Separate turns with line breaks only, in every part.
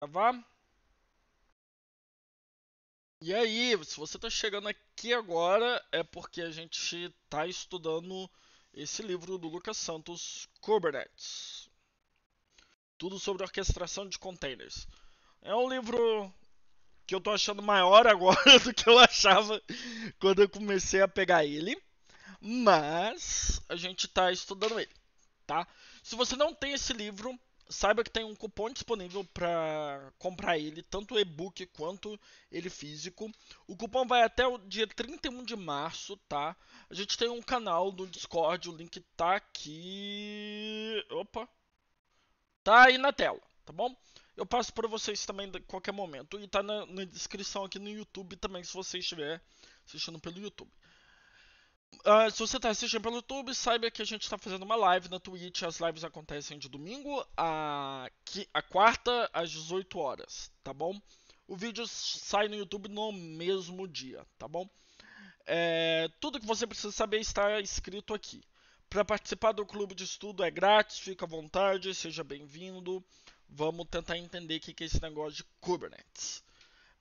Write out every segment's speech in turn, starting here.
Gravar. E aí, se você está chegando aqui agora, é porque a gente está estudando esse livro do Lucas Santos, Kubernetes. Tudo sobre orquestração de containers. É um livro que eu tô achando maior agora do que eu achava quando eu comecei a pegar ele, mas a gente está estudando ele, tá? Se você não tem esse livro, saiba que tem um cupom disponível para comprar ele, tanto o e-book quanto ele físico. O cupom vai até o dia 31 de março, tá? A gente tem um canal no Discord, o link tá aqui. Opa, tá aí na tela, tá bom? Eu passo para vocês também a qualquer momento. E tá na descrição aqui no YouTube também, se você estiver assistindo pelo YouTube. Se você está assistindo pelo YouTube, saiba que a gente está fazendo uma live na Twitch. As lives acontecem de domingo a quarta às 18 horas, tá bom? O vídeo sai no YouTube no mesmo dia, tá bom? Tudo que você precisa saber está escrito aqui. Para participar do clube de estudo é grátis, fica à vontade, seja bem-vindo. Vamos tentar entender o que é esse negócio de Kubernetes.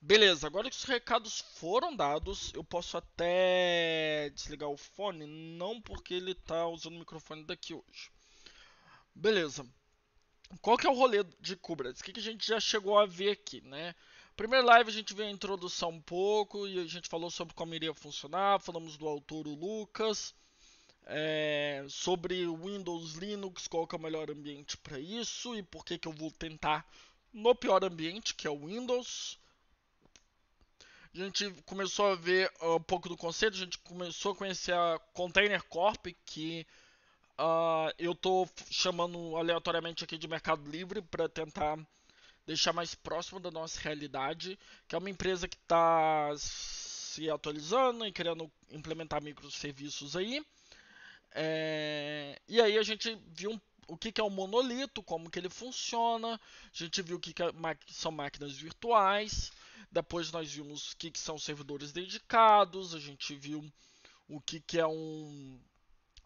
Beleza, agora que os recados foram dados, eu posso até desligar o fone, não porque ele tá usando o microfone daqui hoje. Beleza. Qual que é o rolê de Kubernetes? O que a gente já chegou a ver aqui, né? Primeira live a gente viu a introdução um pouco e a gente falou sobre como iria funcionar, falamos do autor o Lucas, sobre Windows, Linux, qual que é o melhor ambiente para isso e por que que eu vou tentar no pior ambiente, que é o Windows. A gente começou a ver um pouco do conceito, a gente começou a conhecer a Container Corp, que eu estou chamando aleatoriamente aqui de Mercado Livre para tentar deixar mais próximo da nossa realidade, que é uma empresa que está se atualizando e querendo implementar microserviços aí. E aí a gente viu o que é um monolito, como que ele funciona, a gente viu o que são máquinas virtuais, depois nós vimos o que são servidores dedicados, a gente viu o que é um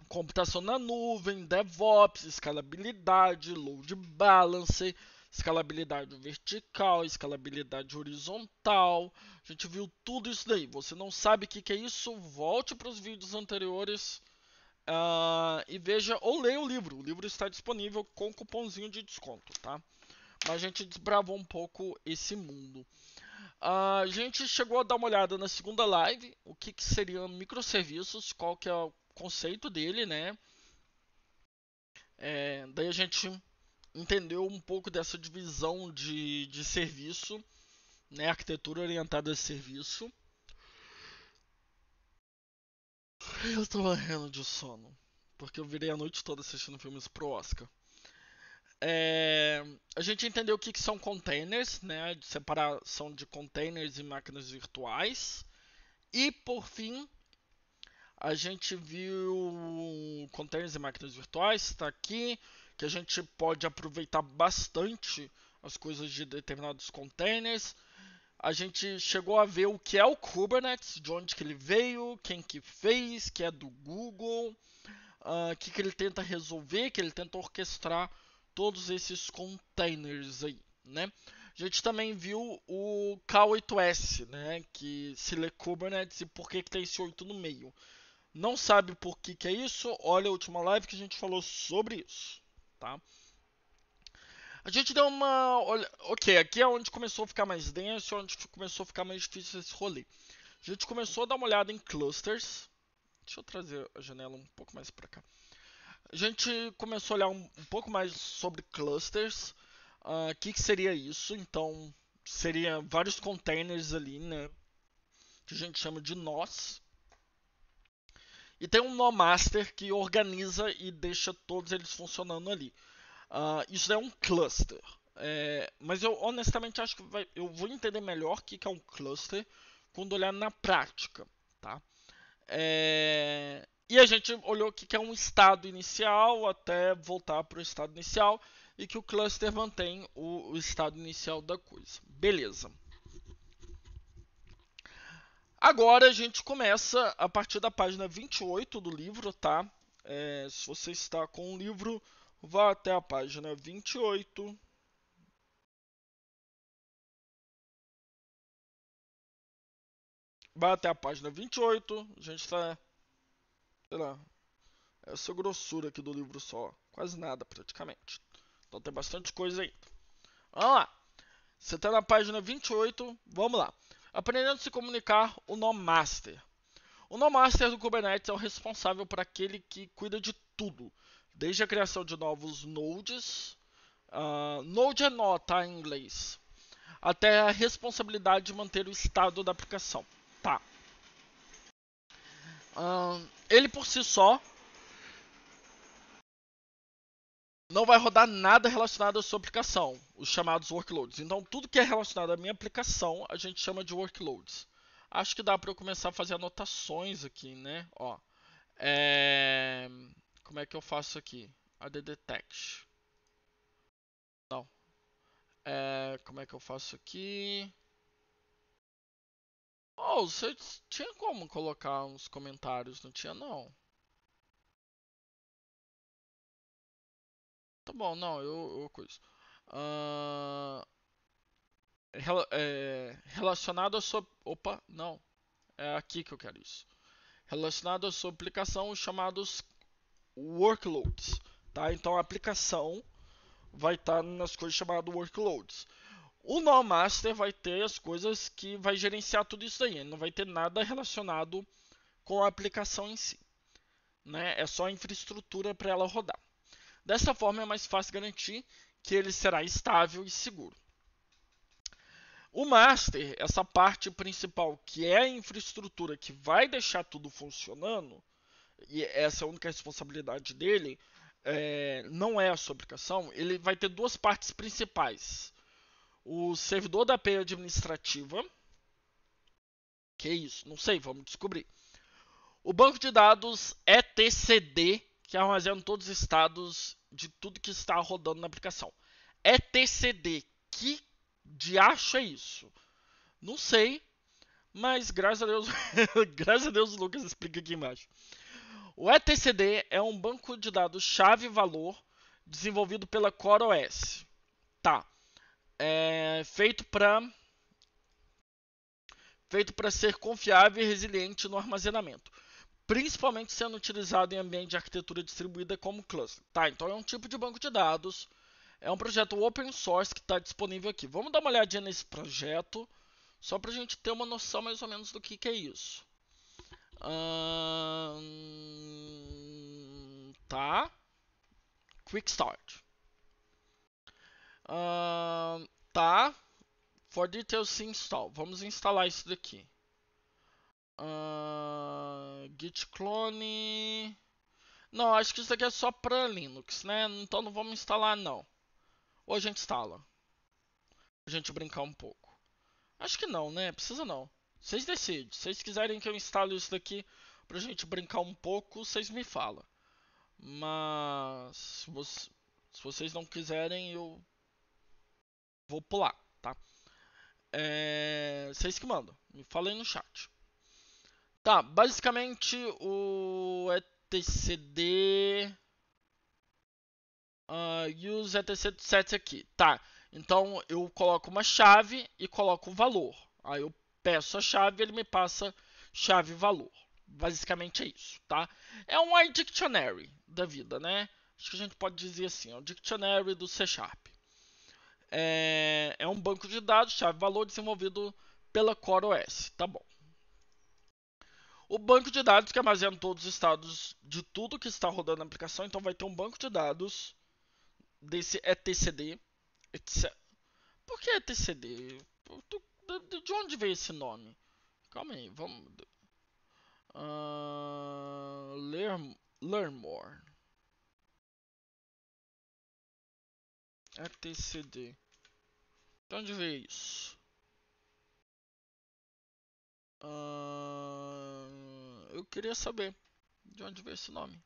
computação na nuvem, DevOps, escalabilidade, load balancer, escalabilidade vertical, escalabilidade horizontal. A gente viu tudo isso daí. Você não sabe o que é isso? Volte para os vídeos anteriores e veja ou leia o livro. O livro está disponível com cupomzinho de desconto, tá? Mas a gente desbravou um pouco esse mundo. A gente chegou a dar uma olhada na segunda live, o que seriam microserviços, qual que é o conceito dele, né? Daí a gente entendeu um pouco dessa divisão de serviço, né? Arquitetura orientada a serviço. Eu tô morrendo de sono, porque eu virei a noite toda assistindo filmes pro Oscar. A gente entendeu o que são containers, né? De separação de containers e máquinas virtuais. E por fim, a gente viu containers e máquinas virtuais, está aqui, que a gente pode aproveitar bastante as coisas de determinados containers. A gente chegou a ver o que é o Kubernetes, de onde que ele veio, quem que fez, que é do Google, que ele tenta resolver, que ele tenta orquestrar todos esses containers aí, né? A gente também viu o K8s, né? Que se lê Kubernetes e por que tem esse 8 no meio. Não sabe por que é isso? Olha a última live que a gente falou sobre isso, tá? A gente deu uma. Ok, aqui é onde começou a ficar mais denso, onde começou a ficar mais difícil esse rolê. A gente começou a dar uma olhada em clusters. Deixa eu trazer a janela um pouco mais para cá. A gente começou a olhar um pouco mais sobre clusters. O que seria isso? Então, seria vários containers ali, né? Que a gente chama de nós. E tem um nó master que organiza e deixa todos eles funcionando ali. Isso é um cluster. Mas eu honestamente acho que eu vou entender melhor o que é um cluster quando olhar na prática, tá? E a gente olhou o que é um estado inicial até voltar para o estado inicial e que o cluster mantém o estado inicial da coisa. Beleza. Agora a gente começa a partir da página 28 do livro, tá? Se você está com o livro, vá até a página 28. vai até a página 28. A gente tá, sei lá, essa grossura aqui do livro só. Quase nada, praticamente. Então tem bastante coisa aí. Vamos lá. Você está na página 28. Vamos lá. Aprendendo a se comunicar, o nó master. O nó master do Kubernetes é o responsável por aquele que cuida de tudo. Desde a criação de novos nodes. Node é nó, tá? Em inglês. Até a responsabilidade de manter o estado da aplicação. Tá. Ele por si só não vai rodar nada relacionado à sua aplicação, os chamados workloads. Então, tudo que é relacionado à minha aplicação, a gente chama de workloads. Acho que dá para eu começar a fazer anotações aqui, né? Ó, como é que eu faço aqui? AddDetect. Não. Como é que eu faço aqui? Oh, você tinha como colocar uns comentários, não tinha não? Tá bom, não, eu coisa. Uh, relacionado à sua. Opa, não. É aqui que eu quero isso. Relacionado à sua aplicação, os chamados workloads. Tá? Então a aplicação vai estar nas coisas chamadas workloads. O nó master vai ter as coisas que vai gerenciar tudo isso aí. Ele não vai ter nada relacionado com a aplicação em si. Né? É só a infraestrutura para ela rodar. Dessa forma é mais fácil garantir que ele será estável e seguro. O master, essa parte principal, que é a infraestrutura que vai deixar tudo funcionando, e essa é a única responsabilidade dele, não é a sua aplicação, ele vai ter duas partes principais. O servidor da API administrativa, que é isso? Não sei, vamos descobrir. O banco de dados etcd, que armazena todos os estados de tudo que está rodando na aplicação. etcd, que diacho é isso? Não sei, mas graças a Deus, graças a Deus o Lucas explica aqui embaixo. O etcd é um banco de dados chave-valor desenvolvido pela CoreOS. Tá. Feito para ser confiável e resiliente no armazenamento, principalmente sendo utilizado em ambiente de arquitetura distribuída como cluster. Tá, então é um tipo de banco de dados, é um projeto open source que está disponível aqui. Vamos dar uma olhadinha nesse projeto, só para a gente ter uma noção mais ou menos do que é isso. Tá. Quick Start. Tá. For details install. Vamos instalar isso daqui. Git clone. Não, acho que isso aqui é só para Linux, né? Então não vamos instalar não. Ou a gente instala. Pra gente brincar um pouco. Acho que não, né? Precisa não. Vocês decidem. Se vocês quiserem que eu instale isso daqui pra gente brincar um pouco, vocês me falam. Mas se vocês não quiserem, eu vou pular, tá? Vocês que mandam. Me falem no chat. Tá, basicamente o etcd use etc set aqui. Tá, então eu coloco uma chave e coloco um valor. Aí eu peço a chave e ele me passa chave e valor. Basicamente é isso, tá? É um iDictionary da vida, né? Acho que a gente pode dizer assim, é um dictionary do C#. É um banco de dados, chave e valor desenvolvido pela CoreOS, tá bom. O banco de dados que armazena todos os estados de tudo que está rodando na aplicação, então vai ter um banco de dados desse etcd. Por que etcd? De onde veio esse nome? Calma aí, vamos. Learn more. Etcd. De onde veio isso? Eu queria saber de onde veio esse nome.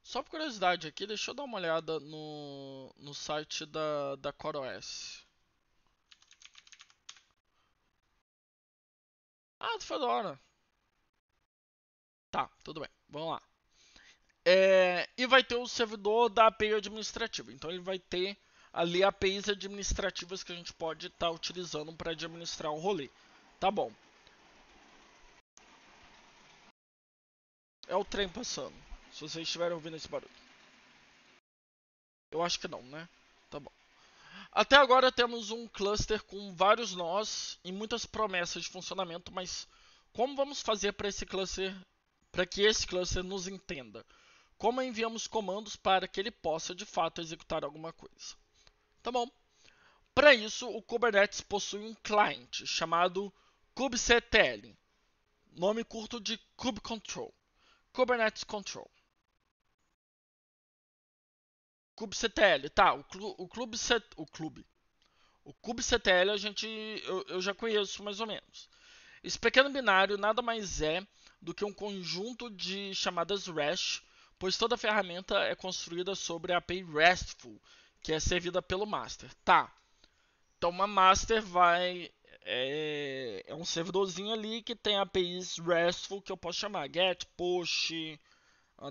Só por curiosidade aqui, deixa eu dar uma olhada no site da CoreOS. Ah, do Fedora. Tá, tudo bem. Vamos lá. E vai ter o servidor da API administrativa. Então ele vai ter ali APIs administrativas que a gente pode estar utilizando para administrar o rolê. Tá bom. É o trem passando. Se vocês estiverem ouvindo esse barulho. Eu acho que não, né? Tá bom. Até agora temos um cluster com vários nós e muitas promessas de funcionamento, mas como vamos fazer para que esse cluster nos entenda? Como enviamos comandos para que ele possa de fato executar alguma coisa? Tá bom. Para isso, o Kubernetes possui um client chamado kubectl, nome curto de kubectl, Kubernetes Control. kubectl, tá? O kubectl eu já conheço mais ou menos. Esse pequeno binário nada mais é do que um conjunto de chamadas REST, pois toda ferramenta é construída sobre a API RESTful, que é servida pelo master. Tá. Então uma master é um servidorzinho ali que tem APIs RESTful que eu posso chamar get, push,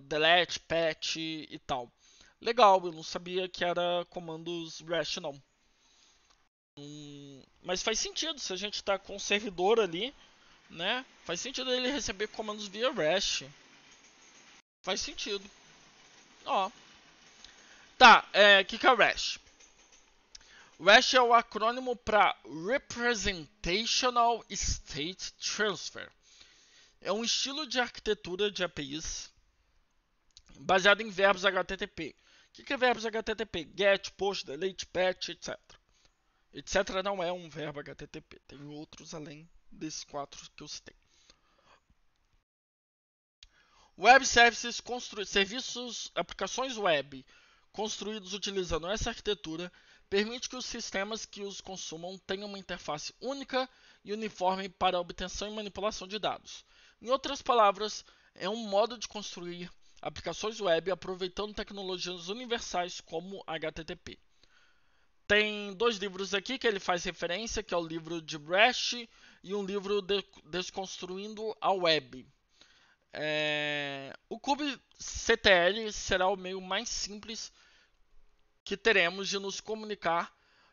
delete, patch e tal. Legal, eu não sabia que era comandos REST não. Mas faz sentido se a gente está com um servidor ali, né? Faz sentido ele receber comandos via REST. Faz sentido. Ó. Tá, que é o REST? REST é o acrônimo para Representational State Transfer. É um estilo de arquitetura de APIs baseado em verbos HTTP. O que é verbos HTTP? Get, post, delete, patch, etc. Etc não é um verbo HTTP. Tem outros além desses 4 que eu citei. Web Services, serviços, aplicações web construídos utilizando essa arquitetura permite que os sistemas que os consumam tenham uma interface única e uniforme para a obtenção e manipulação de dados. Em outras palavras, é um modo de construir aplicações web aproveitando tecnologias universais como HTTP. Tem 2 livros aqui que ele faz referência, que é o livro de REST e um livro Desconstruindo a Web. O kubectl será o meio mais simples que teremos de nos comunicar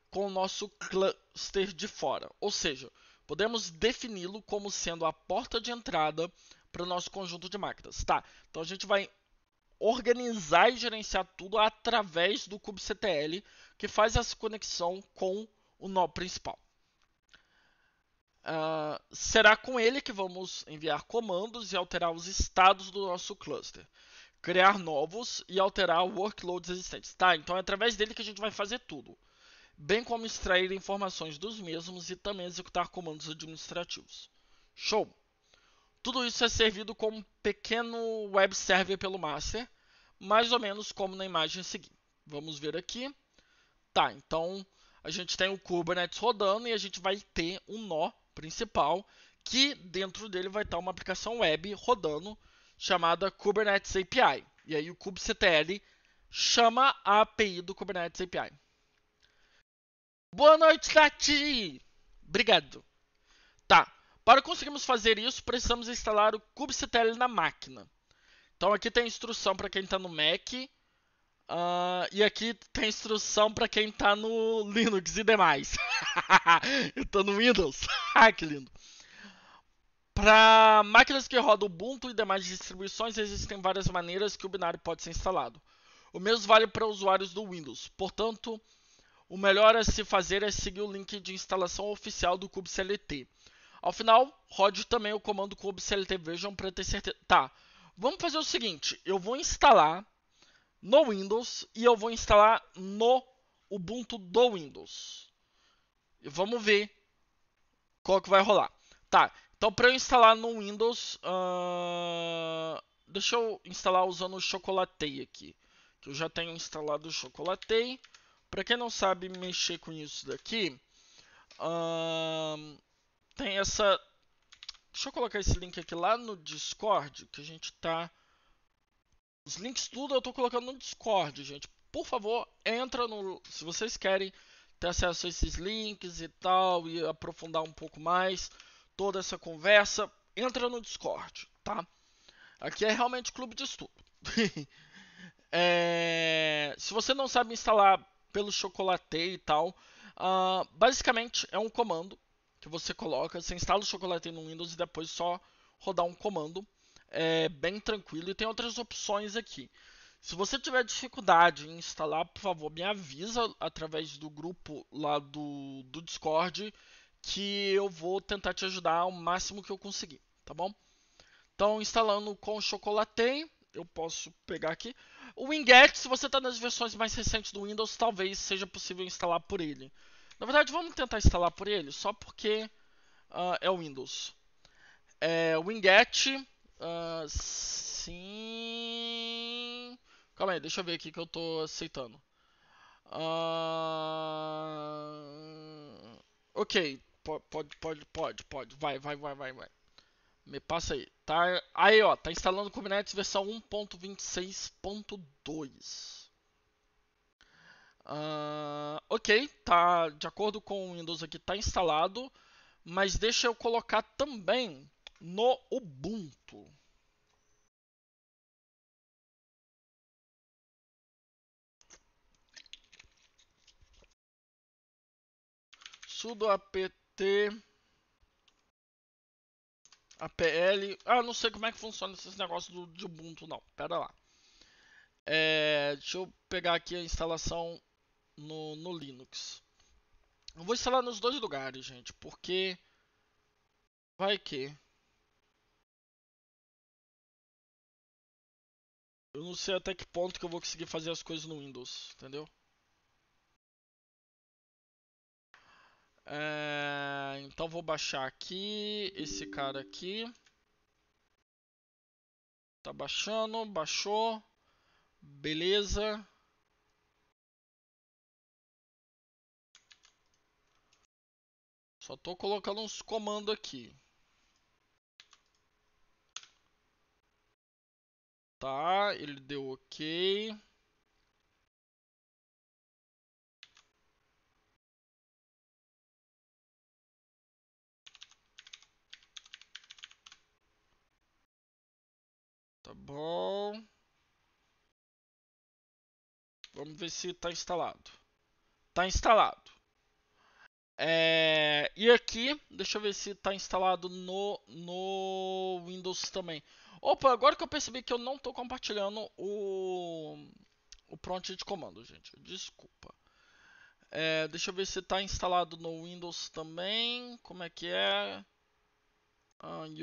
com o nosso cluster de fora. Ou seja, podemos defini-lo como sendo a porta de entrada para o nosso conjunto de máquinas. Tá, então a gente vai organizar e gerenciar tudo através do kubectl, que faz essa conexão com o nó principal. Será com ele que vamos enviar comandos e alterar os estados do nosso cluster, criar novos e alterar workloads existentes. Tá, então é através dele que a gente vai fazer tudo, bem como extrair informações dos mesmos e também executar comandos administrativos. Show! Tudo isso é servido como um pequeno web server pelo master, mais ou menos como na imagem a seguir. Vamos ver aqui. Tá, então a gente tem o Kubernetes rodando e a gente vai ter um nó principal que dentro dele vai estar uma aplicação web rodando chamada Kubernetes API. E aí o kubectl chama a API do Kubernetes API. Boa noite, Tati! Obrigado. Tá, para conseguirmos fazer isso, precisamos instalar o kubectl na máquina. Então aqui tem a instrução para quem está no Mac. E aqui tem instrução para quem está no Linux e demais. Eu estou no Windows. Que lindo. Para máquinas que rodam Ubuntu e demais distribuições, existem várias maneiras que o binário pode ser instalado. O mesmo vale para usuários do Windows. Portanto, o melhor a se fazer é seguir o link de instalação oficial do kubectl. Ao final, rode também o comando kubectl version para ter certeza. Tá, vamos fazer o seguinte. Eu vou instalar no Windows e eu vou instalar no Ubuntu do Windows. E vamos ver qual que vai rolar. Tá, então para eu instalar no Windows, deixa eu instalar usando o Chocolatey aqui. Que eu já tenho instalado o Chocolatey. Para quem não sabe mexer com isso daqui, tem essa... Deixa eu colocar esse link aqui lá no Discord, que a gente tá... Os links tudo eu tô colocando no Discord, gente. Por favor, entra no... Se vocês querem ter acesso a esses links e tal, e aprofundar um pouco mais toda essa conversa, entra no Discord, tá? Aqui é realmente clube de estudo. Se você não sabe instalar pelo Chocolatey e tal, basicamente é um comando que você coloca, você instala o Chocolatey no Windows e depois só rodar um comando. é bem tranquilo e tem outras opções aqui. Se você tiver dificuldade em instalar, por favor, me avisa através do grupo lá do Discord que eu vou tentar te ajudar ao máximo que eu conseguir, tá bom? Então, instalando com o Chocolatey, eu posso pegar aqui. O Winget, se você está nas versões mais recentes do Windows, talvez seja possível instalar por ele. Na verdade, vamos tentar instalar por ele, só porque é o Windows. Winget, sim... Calma aí, deixa eu ver aqui que eu estou aceitando. Ok, pode. Vai. Me passa aí. Tá aí, ó. Tá instalando o Kubernetes versão 1.26.2. Ok, tá de acordo com o Windows aqui, tá instalado. Mas deixa eu colocar também no Ubuntu. Sudo apt apl. Não sei como é que funciona esses negócios de Ubuntu, não. Pera lá. Deixa eu pegar aqui a instalação no Linux. Eu vou instalar nos dois lugares, gente, porque vai que eu não sei até que ponto que eu vou conseguir fazer as coisas no Windows, entendeu? Então vou baixar aqui esse cara aqui. Tá baixando, baixou. Beleza. Só tô colocando uns comandos aqui. Tá, ele deu ok. Tá bom. Vamos ver se tá instalado. Tá instalado. E aqui, deixa eu ver se tá instalado no Windows também. Opa, agora que eu percebi que eu não tô compartilhando o prompt de comando, gente. Desculpa. Deixa eu ver se tá instalado no Windows também. Como é que é?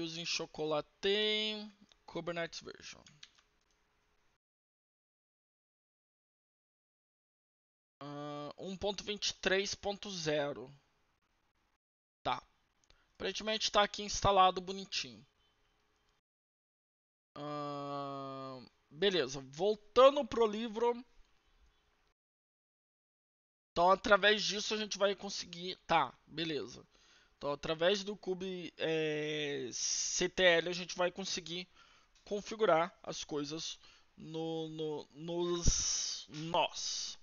Using Chocolatey Kubernetes version. 1.23.0. Tá. Aparentemente está aqui instalado bonitinho. Beleza. Voltando pro livro. Então, através disso, a gente vai conseguir. Tá, beleza. Então, através do kubectl, a gente vai conseguir configurar as coisas nos nós.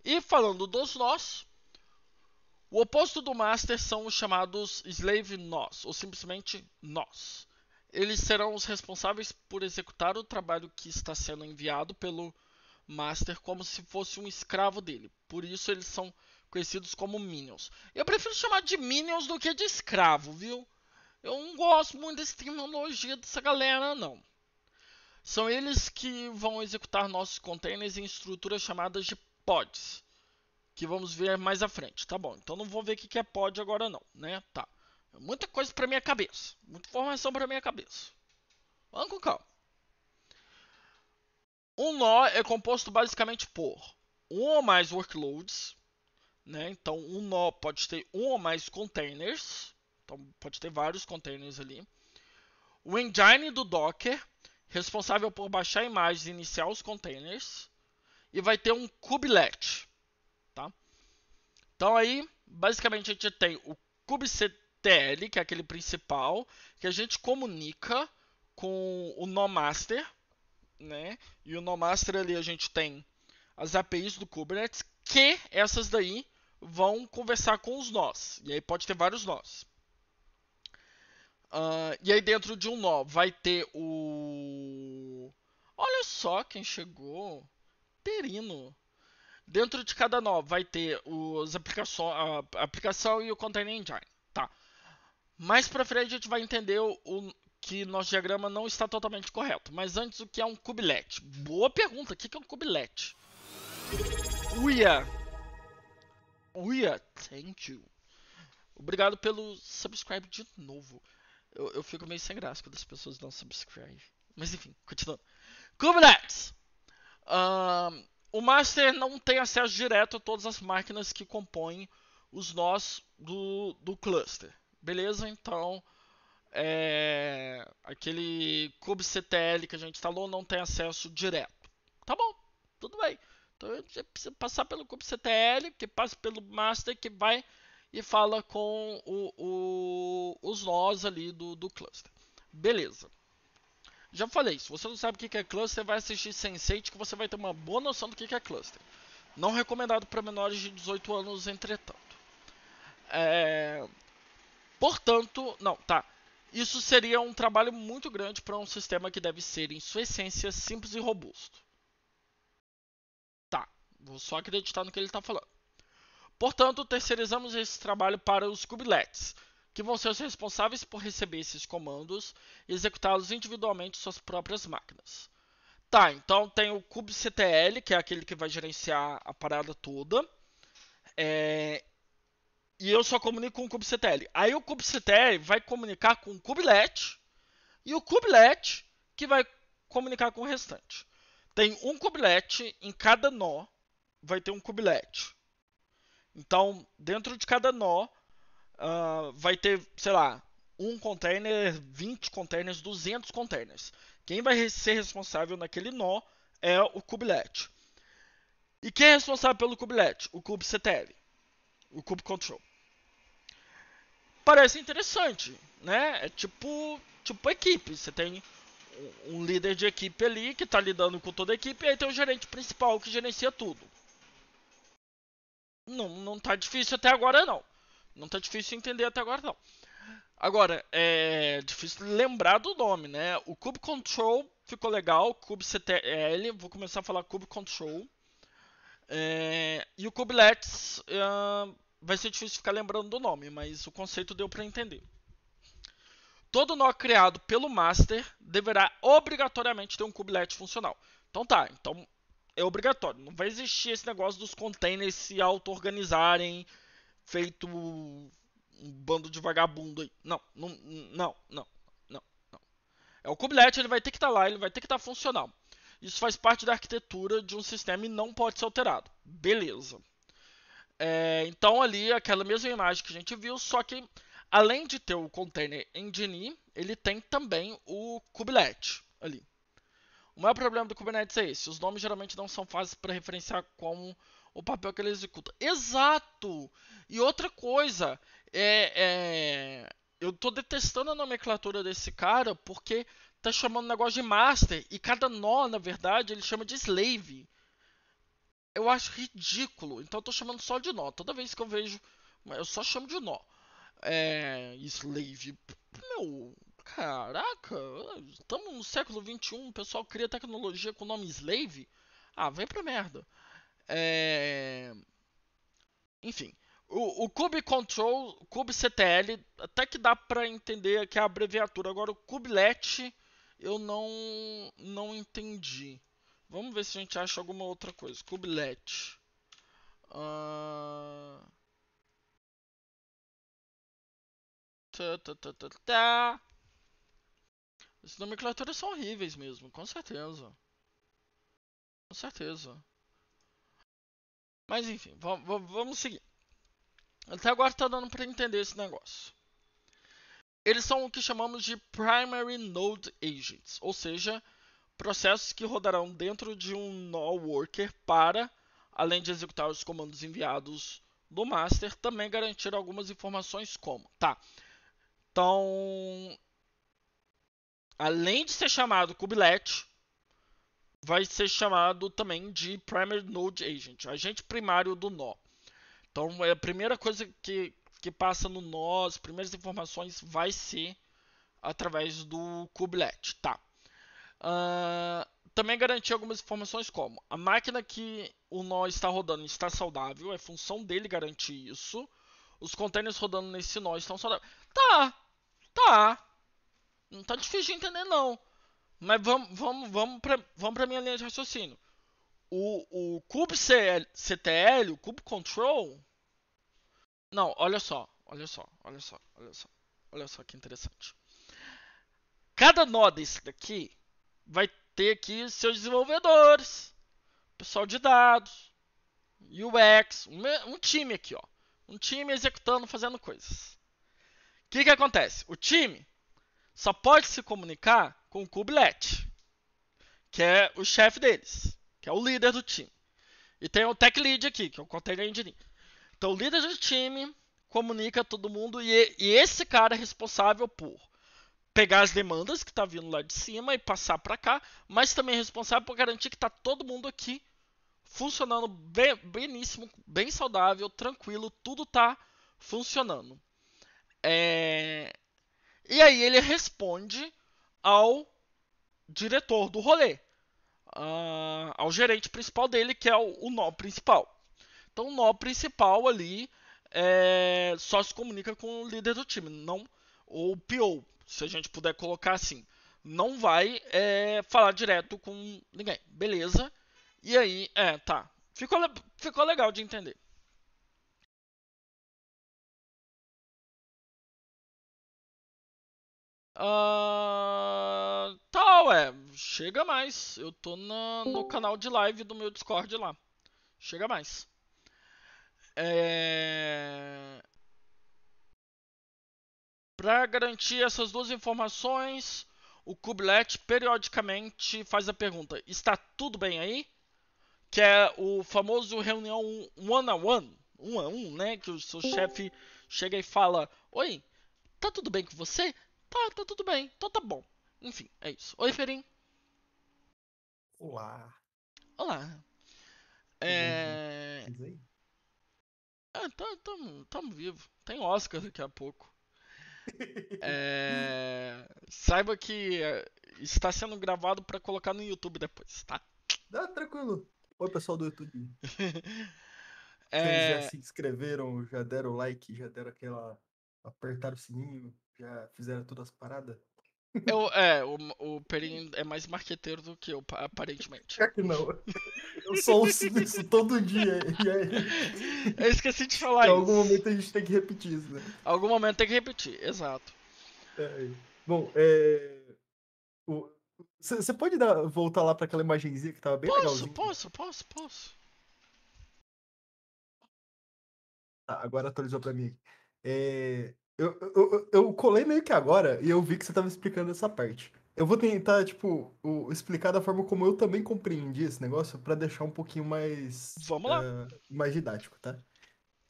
E falando dos nós, o oposto do master são os chamados slave nós, ou simplesmente nós. Eles serão os responsáveis por executar o trabalho que está sendo enviado pelo master como se fosse um escravo dele. Por isso eles são conhecidos como minions. Eu prefiro chamar de minions do que de escravo, viu? Eu não gosto muito dessa terminologia dessa galera, não. São eles que vão executar nossos containers em estruturas chamadas de pods, que vamos ver mais à frente. Tá bom, então não vou ver o que é pod agora não, né? Tá. Muita coisa para minha cabeça. Muita informação para minha cabeça. Vamos com calma. Um nó é composto basicamente por um ou mais workloads, né? Então um nó pode ter um ou mais containers, então pode ter vários containers ali. O engine do Docker, responsável por baixar imagens e iniciar os containers, e vai ter um kubelet, tá? Então aí, basicamente a gente tem o kubectl, que é aquele principal, que a gente comunica com o nó master, né? E o nó master ali a gente tem as APIs do Kubernetes, que essas daí vão conversar com os nós. E aí pode ter vários nós. E aí dentro de um nó vai ter o... Olha só quem chegou. Perino. Dentro de cada nó vai ter a aplicação e o Container Engine. Tá. Mais pra frente a gente vai entender que nosso diagrama não está totalmente correto. Mas antes, o que é um kubelet? Boa pergunta, o que é um kubelet? Uia! Uia, thank you. Obrigado pelo subscribe de novo. Eu fico meio sem graça quando as pessoas não subscribe. Mas enfim, continuando. Kubelets! O master não tem acesso direto a todas as máquinas que compõem os nós do cluster. Beleza? Então, aquele kubectl que a gente instalou não tem acesso direto. Tá bom, tudo bem. Então a gente precisa passar pelo kubectl, que passa pelo master, que vai e fala com os nós ali do cluster. Beleza. Já falei, se você não sabe o que é cluster, vai assistir Sense8 que você vai ter uma boa noção do que é cluster. Não recomendado para menores de 18 anos, entretanto. Portanto, não, tá. Isso seria um trabalho muito grande para um sistema que deve ser, em sua essência, simples e robusto. Tá, vou só acreditar no que ele está falando. Portanto, terceirizamos esse trabalho para os kubelets, que vão ser os responsáveis por receber esses comandos e executá-los individualmente em suas próprias máquinas. Tá, então tem o kubectl, que é aquele que vai gerenciar a parada toda. E eu só comunico com o kubectl. Aí o kubectl vai comunicar com o kubelet e o kubelet que vai comunicar com o restante. Tem um kubelet em cada nó, vai ter um kubelet. Então, dentro de cada nó, vai ter, sei lá, um container, 20 containers, 200 containers. Quem vai ser responsável naquele nó é o kubelet. E quem é responsável pelo kubelet? O kubectl, o kubecontrol. Parece interessante, né? É tipo equipe. Você tem um líder de equipe ali que está lidando com toda a equipe, e aí tem o gerente principal que gerencia tudo. Não tá difícil até agora, não. Não tá difícil entender até agora, não. Agora, é difícil lembrar do nome, né? O Kube Control ficou legal, kubectl, vou começar a falar Kube Control. E o Kubelets vai ser difícil ficar lembrando do nome, mas o conceito deu para entender. Todo nó criado pelo master deverá obrigatoriamente ter um kubelet funcional. Então tá, então é obrigatório. Não vai existir esse negócio dos containers se auto-organizarem, feito um bando de vagabundo aí. Não. O kubelet ele vai ter que estar lá, ele vai ter que estar funcional. Isso faz parte da arquitetura de um sistema e não pode ser alterado. Beleza. Então ali aquela mesma imagem que a gente viu, só que além de ter o container engine, ele tem também o kubelet ali. O maior problema do Kubernetes é esse: os nomes geralmente não são fáceis para referenciar com o papel que ele executa. Exato! E outra coisa, eu tô detestando a nomenclatura desse cara porque tá chamando o negócio de master e cada nó, na verdade, ele chama de slave. Eu acho ridículo, então eu tô chamando só de nó. Toda vez que eu vejo, eu só chamo de nó. Slave. Meu, caraca, estamos no século XXI, o pessoal cria tecnologia com o nome Slave? Ah, vem pra merda. Enfim, o Kube Control, kubectl, até que dá pra entender que é a abreviatura. Agora o kubelet eu não entendi. Vamos ver se a gente acha alguma outra coisa. Kubelet. Tá. As nomenclaturas são horríveis mesmo, com certeza. Com certeza. Mas enfim, vamos seguir. Até agora tá dando para entender esse negócio. Eles são o que chamamos de Primary Node Agents, ou seja, processos que rodarão dentro de um nó worker para, além de executar os comandos enviados do master, também garantir algumas informações como, tá? Então, além de ser chamado kubelet, vai ser chamado também de Primary Node Agent, agente primário do nó. Então, a primeira coisa que passa no nó, as primeiras informações vai ser através do kubelet, tá? Também garantir algumas informações como a máquina que o nó está rodando está saudável, é função dele garantir isso. Os containers rodando nesse nó estão saudáveis. Tá. Não tá difícil de entender, não. Mas vamos pra minha linha de raciocínio. O kubectl, o kubectl. Não, olha só que interessante. Cada nó desse daqui vai ter aqui seus desenvolvedores, pessoal de dados, UX, um time aqui, ó. Um time executando, fazendo coisas. O que acontece? O time só pode se comunicar com o kubelet, que é o chefe deles, que é o líder do time. E tem o tech lead aqui, que é o container engineer. Então, o líder do time comunica todo mundo e esse cara é responsável por pegar as demandas que tá vindo lá de cima e passar para cá, mas também é responsável por garantir que tá todo mundo aqui funcionando beníssimo, bem saudável, tranquilo, tudo tá funcionando. E aí ele responde ao diretor do rolê, ao gerente principal dele, que é o nó principal. Então o nó principal ali só se comunica com o líder do time, não o PO, se a gente puder colocar assim. Não vai falar direto com ninguém. Beleza. E aí, tá. Ficou legal de entender. Tá, ué. Chega mais. Eu tô no canal de live do meu Discord lá. Chega mais. É... Para garantir essas duas informações, o kubelet periodicamente faz a pergunta: está tudo bem aí? Que é o famoso reunião one on one, um a um, né? Que o seu chefe chega e fala: oi, tá tudo bem com você? Tá tudo bem, então tá bom. Enfim, é isso. Oi, Ferim.
Olá,
Olá.
tudo bem com
É.
vocês aí?
Tamo vivo. Tem Oscar daqui a pouco. Saiba que está sendo gravado para colocar no YouTube depois, tá?
Ah, tranquilo. Oi, pessoal do YouTube. Vocês já
é,
se inscreveram, já deram like, já deram aquela. Apertaram o sininho, já fizeram todas as paradas?
o Perin é mais marqueteiro do que eu, aparentemente.
Pior que não. Eu só ouço isso todo dia. E aí,
Eu esqueci de
em
falar
algum
isso.
momento a gente tem que repetir isso, né?
Algum momento tem que repetir, exato.
É. Bom, você pode voltar lá para aquela imagenzinha que tava bem
Posso,
legalzinha?
posso, posso, posso.
Tá, agora atualizou pra mim. Eu colei meio que agora e eu vi que você tava explicando essa parte. Eu vou tentar, tipo, explicar da forma como eu também compreendi esse negócio pra deixar um pouquinho
Vamos lá.
mais didático, tá?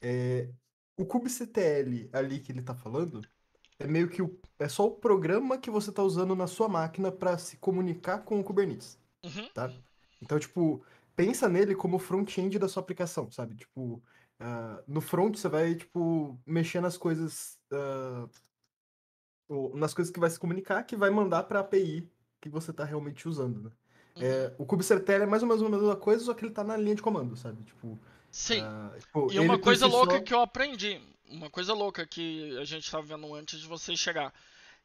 É, o kubectl ali que ele tá falando é meio que é só o programa que você tá usando na sua máquina pra se comunicar com o Kubernetes,
Uhum,
tá? Então, tipo, pensa nele como o front-end da sua aplicação, sabe? Tipo, no front você vai, tipo, mexer nas coisas, nas coisas que vai se comunicar, que vai mandar para a API que você está realmente usando, né?
uhum.
O kubectl é mais ou menos a mesma coisa, só que ele tá na linha de comando, sabe?
Sim.
Tipo,
E
ele
uma
por
coisa
si
louca
só.
que eu aprendi, uma coisa louca que a gente tava vendo antes de você chegar,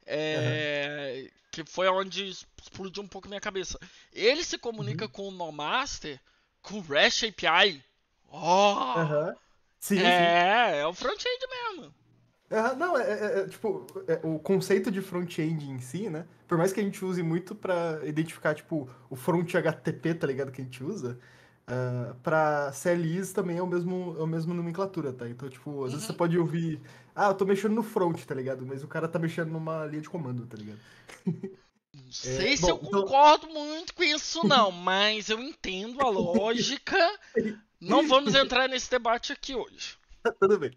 Aham.
que foi onde explodiu um pouco minha cabeça. Ele se comunica
Uhum.
com o NoMaster com REST API. Oh!
Aham. Sim, sim.
É o front-end mesmo.
Não, tipo, o conceito de front-end em si, né? Por mais que a gente use muito para identificar, tipo, o front HTTP, tá ligado? Que a gente usa, para CLIs também é o mesmo nomenclatura, tá? Então, tipo, às vezes você
Uhum.
pode ouvir, eu tô mexendo no front, tá ligado? Mas o cara tá mexendo numa linha de comando, tá ligado?
Não sei se eu
Bom, então.
concordo muito com isso, não, mas eu entendo a lógica. Não vamos entrar nesse debate aqui hoje.
Tudo bem.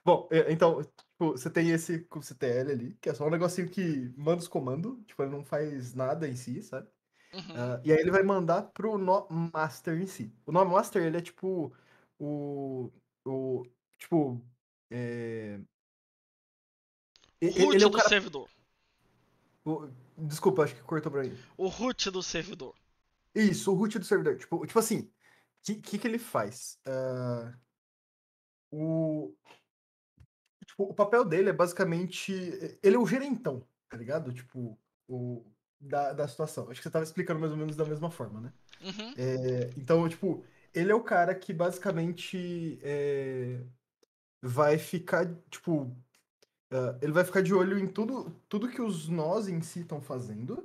Bom, então, tipo, você tem esse kubectl ali, que é só um negocinho que manda os comandos, tipo, ele não faz nada em si, sabe?
Uhum.
E aí ele vai mandar pro nó master em si. O nó master, ele é tipo o, o tipo, é,
O
ele é
root
o
do
cara,
servidor.
desculpa, acho que cortou pra mim.
O root do servidor.
Isso, o root do servidor. Tipo assim, que ele faz? O, tipo, o papel dele é basicamente, ele é o gerentão, tá ligado? Tipo, da situação. Acho que você tava explicando mais ou menos da mesma forma, né?
Uhum,
Então, tipo, ele é o cara que basicamente vai ficar, tipo, ele vai ficar de olho em tudo que os nós em si estão fazendo.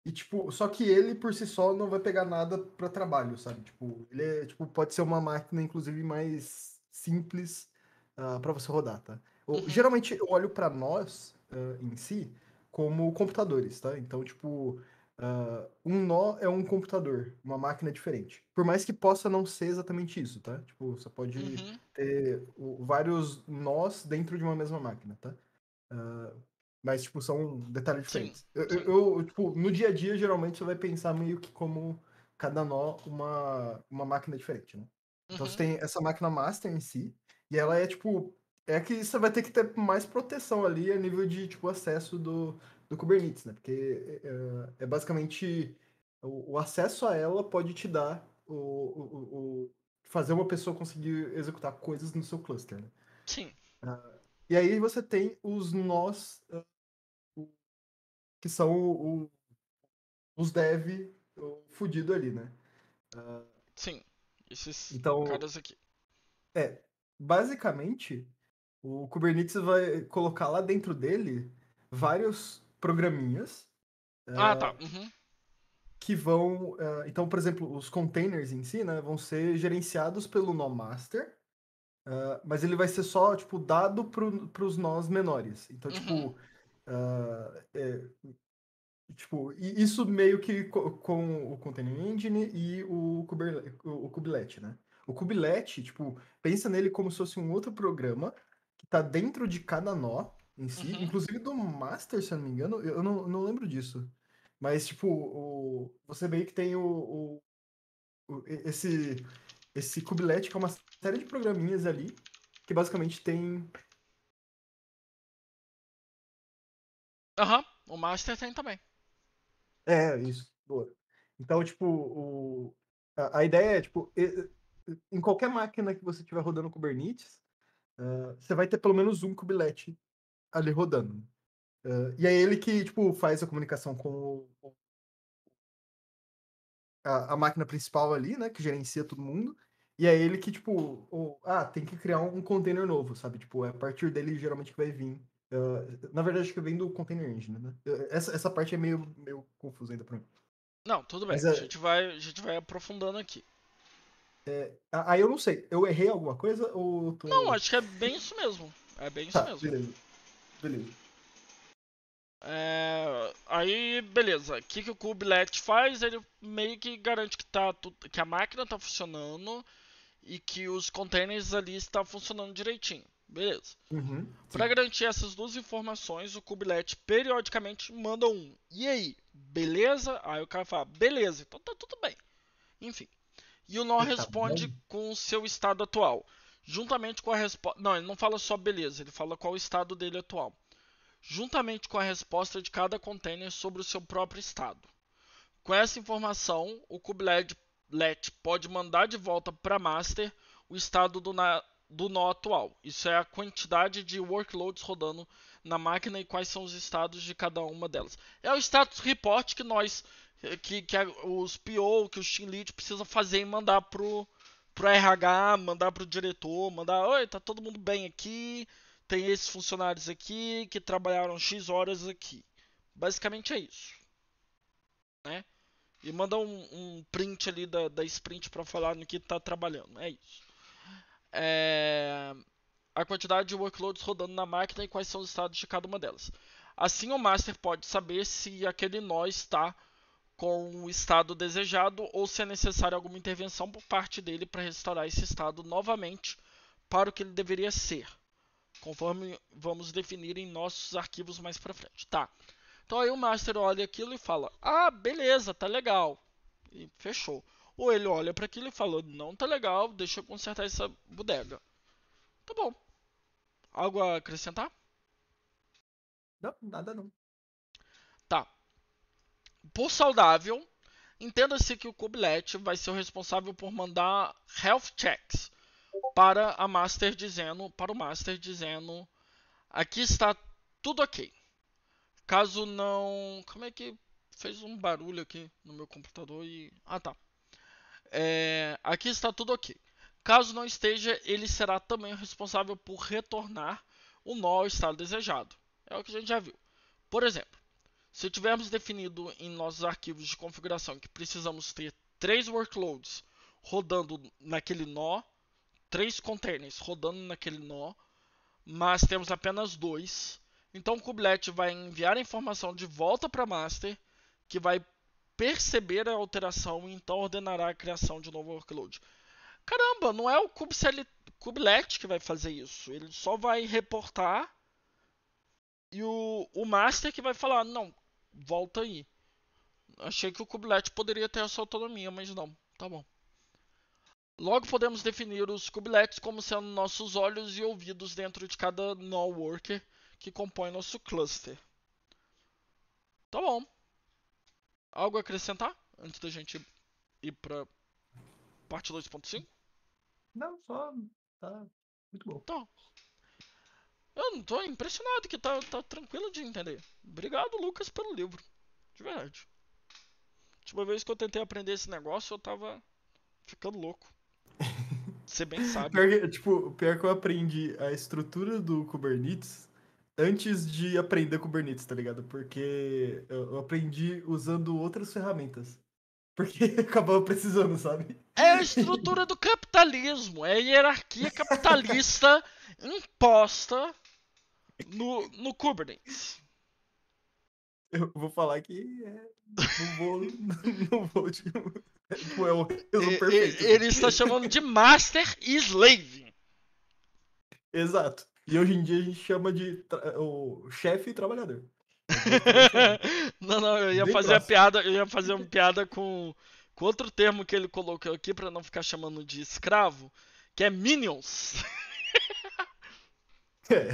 E, tipo, só que ele por si só não vai pegar nada para trabalho, sabe? Tipo, ele tipo, pode ser uma máquina, inclusive, mais simples para você rodar, tá?
uhum,
Geralmente eu olho para nós em si como computadores, tá? Então, tipo, um nó é um computador, uma máquina diferente. Por mais que possa não ser exatamente isso, tá? Tipo, você pode
uhum.
ter vários nós dentro de uma mesma máquina, tá? Mas, tipo, são detalhes
Sim,
diferentes.
sim.
Tipo, no dia a dia, geralmente, você vai pensar meio que como cada nó uma máquina diferente, né? Então, você
Uhum,
tem essa máquina master em si, e ela é, tipo, é que você vai ter que ter mais proteção ali a nível de, tipo, acesso do Kubernetes, né? Porque basicamente o acesso a ela pode te dar fazer uma pessoa conseguir executar coisas no seu cluster, né?
sim,
E aí você tem os nós que são os dev fudido ali, né?
sim. Esses
Então,
caras aqui.
é, basicamente, o Kubernetes vai colocar lá dentro dele vários programinhas
Ah, tá. Uhum,
que vão. Então, por exemplo, os containers em si, né, vão ser gerenciados pelo nó master, mas ele vai ser só, tipo, dado para os nós menores. Então,
uhum.
tipo, ah, é, tipo, e isso meio que com o Container Engine e o Kubelet, né? O Kubelet, tipo, pensa nele como se fosse um outro programa que tá dentro de cada nó em si,
Uhum.
inclusive do master, se eu não me engano, eu não lembro disso. Mas, tipo, você meio que tem esse Kubelet, que é uma série de programinhas ali, que basicamente tem.
Aham, o Master tem também.
Isso, boa. Então, tipo, a ideia é, tipo, em qualquer máquina que você estiver rodando Kubernetes, você vai ter pelo menos um kubelet ali rodando. E é ele que, tipo, faz a comunicação com a máquina principal ali, né, que gerencia todo mundo. E é ele que, tipo, tem que criar um container novo, sabe? Tipo, é a partir dele geralmente que vai vir. Na verdade, acho que vem do Container Engine, né? Essa parte é meio confusa ainda pra mim.
Não, tudo bem.
Mas
A gente vai aprofundando aqui.
aí eu não sei, eu errei alguma coisa ou eu
Não,
tô.
acho que é bem isso mesmo. É bem isso
Tá,
mesmo.
beleza, beleza.
Aí, beleza. O que o Kubelet faz? Ele meio que garante que a máquina está funcionando e que os containers ali estão funcionando direitinho. Beleza.
Uhum,
Para
sim.
garantir essas duas informações, o Kubelet periodicamente manda um. E aí, beleza? Aí o cara fala, beleza, então tá tudo bem. Enfim. E o nó
Tá bom?
responde com o seu estado atual. Juntamente com a resposta. Não, ele não fala só beleza, ele fala qual o estado dele atual. Juntamente com a resposta de cada container sobre o seu próprio estado. Com essa informação, o kubelet pode mandar de volta para master o estado do nó atual. Isso é a quantidade de workloads rodando na máquina e quais são os estados de cada uma delas. É o status report que nós, os PO, que os team lead precisam fazer e mandar pro RH, mandar pro diretor, mandar, oi, tá todo mundo bem aqui, tem esses funcionários aqui que trabalharam X horas aqui. Basicamente é isso, né? E manda um print ali da sprint para falar no que está trabalhando. É isso. É, a quantidade de workloads rodando na máquina e quais são os estados de cada uma delas. Assim, o master pode saber se aquele nó está com o estado desejado ou se é necessário alguma intervenção por parte dele para restaurar esse estado novamente para o que ele deveria ser, conforme vamos definir em nossos arquivos mais para frente. Tá. Então aí o master olha aquilo e fala: "Ah, beleza, tá legal". E fechou. Ou ele olha para aquilo e fala: "Não tá legal, deixa eu consertar essa bodega". Tá bom. Algo a acrescentar?
Não, nada não.
Tá. Por saudável, entenda-se que o Kubelet vai ser o responsável por mandar health checks para o master dizendo: "Aqui está tudo ok. caso não... Como é que fez um barulho aqui no meu computador e... Ah, tá. Aqui está tudo ok. Caso não esteja, ele será também o responsável por retornar o nó ao estado desejado. É o que a gente já viu. Por exemplo, se tivermos definido em nossos arquivos de configuração que precisamos ter 3 workloads rodando naquele nó, 3 containers rodando naquele nó, mas temos apenas 2, então o kubelet vai enviar a informação de volta para master, que vai perceber a alteração e então ordenará a criação de um novo workload. Caramba, não é o kubelet que vai fazer isso, ele só vai reportar e o master que vai falar, não, volta aí. Achei que o kubelet poderia ter essa autonomia, mas não, tá bom. Logo podemos definir os kubelets como sendo nossos olhos e ouvidos dentro de cada nó worker que compõe nosso cluster. Tá bom. Algo a acrescentar antes da gente ir para parte 2.5?
Não, só tá muito bom.
Tá. Eu não tô impressionado que tá tranquilo de entender. Obrigado, Lucas, pelo livro. De verdade. A última vez que eu tentei aprender esse negócio, eu tava ficando louco. Você bem sabe.
Pior que eu aprendi a estrutura do Kubernetes antes de aprender Kubernetes, tá ligado? Porque eu aprendi usando outras ferramentas. Porque acabava precisando, sabe?
É a estrutura do capitalismo. É a hierarquia capitalista imposta no Kubernetes.
Eu vou falar que não vou. Não vou, tipo. É o resumo perfeito.
Ele está chamando de Master e Slave.
Exato. E hoje em dia a gente chama de o chefe e trabalhador.
Não, eu ia
Bem
fazer a
próximo.
piada, eu ia fazer uma piada com outro termo que ele colocou aqui para não ficar chamando de escravo, que é minions.
É.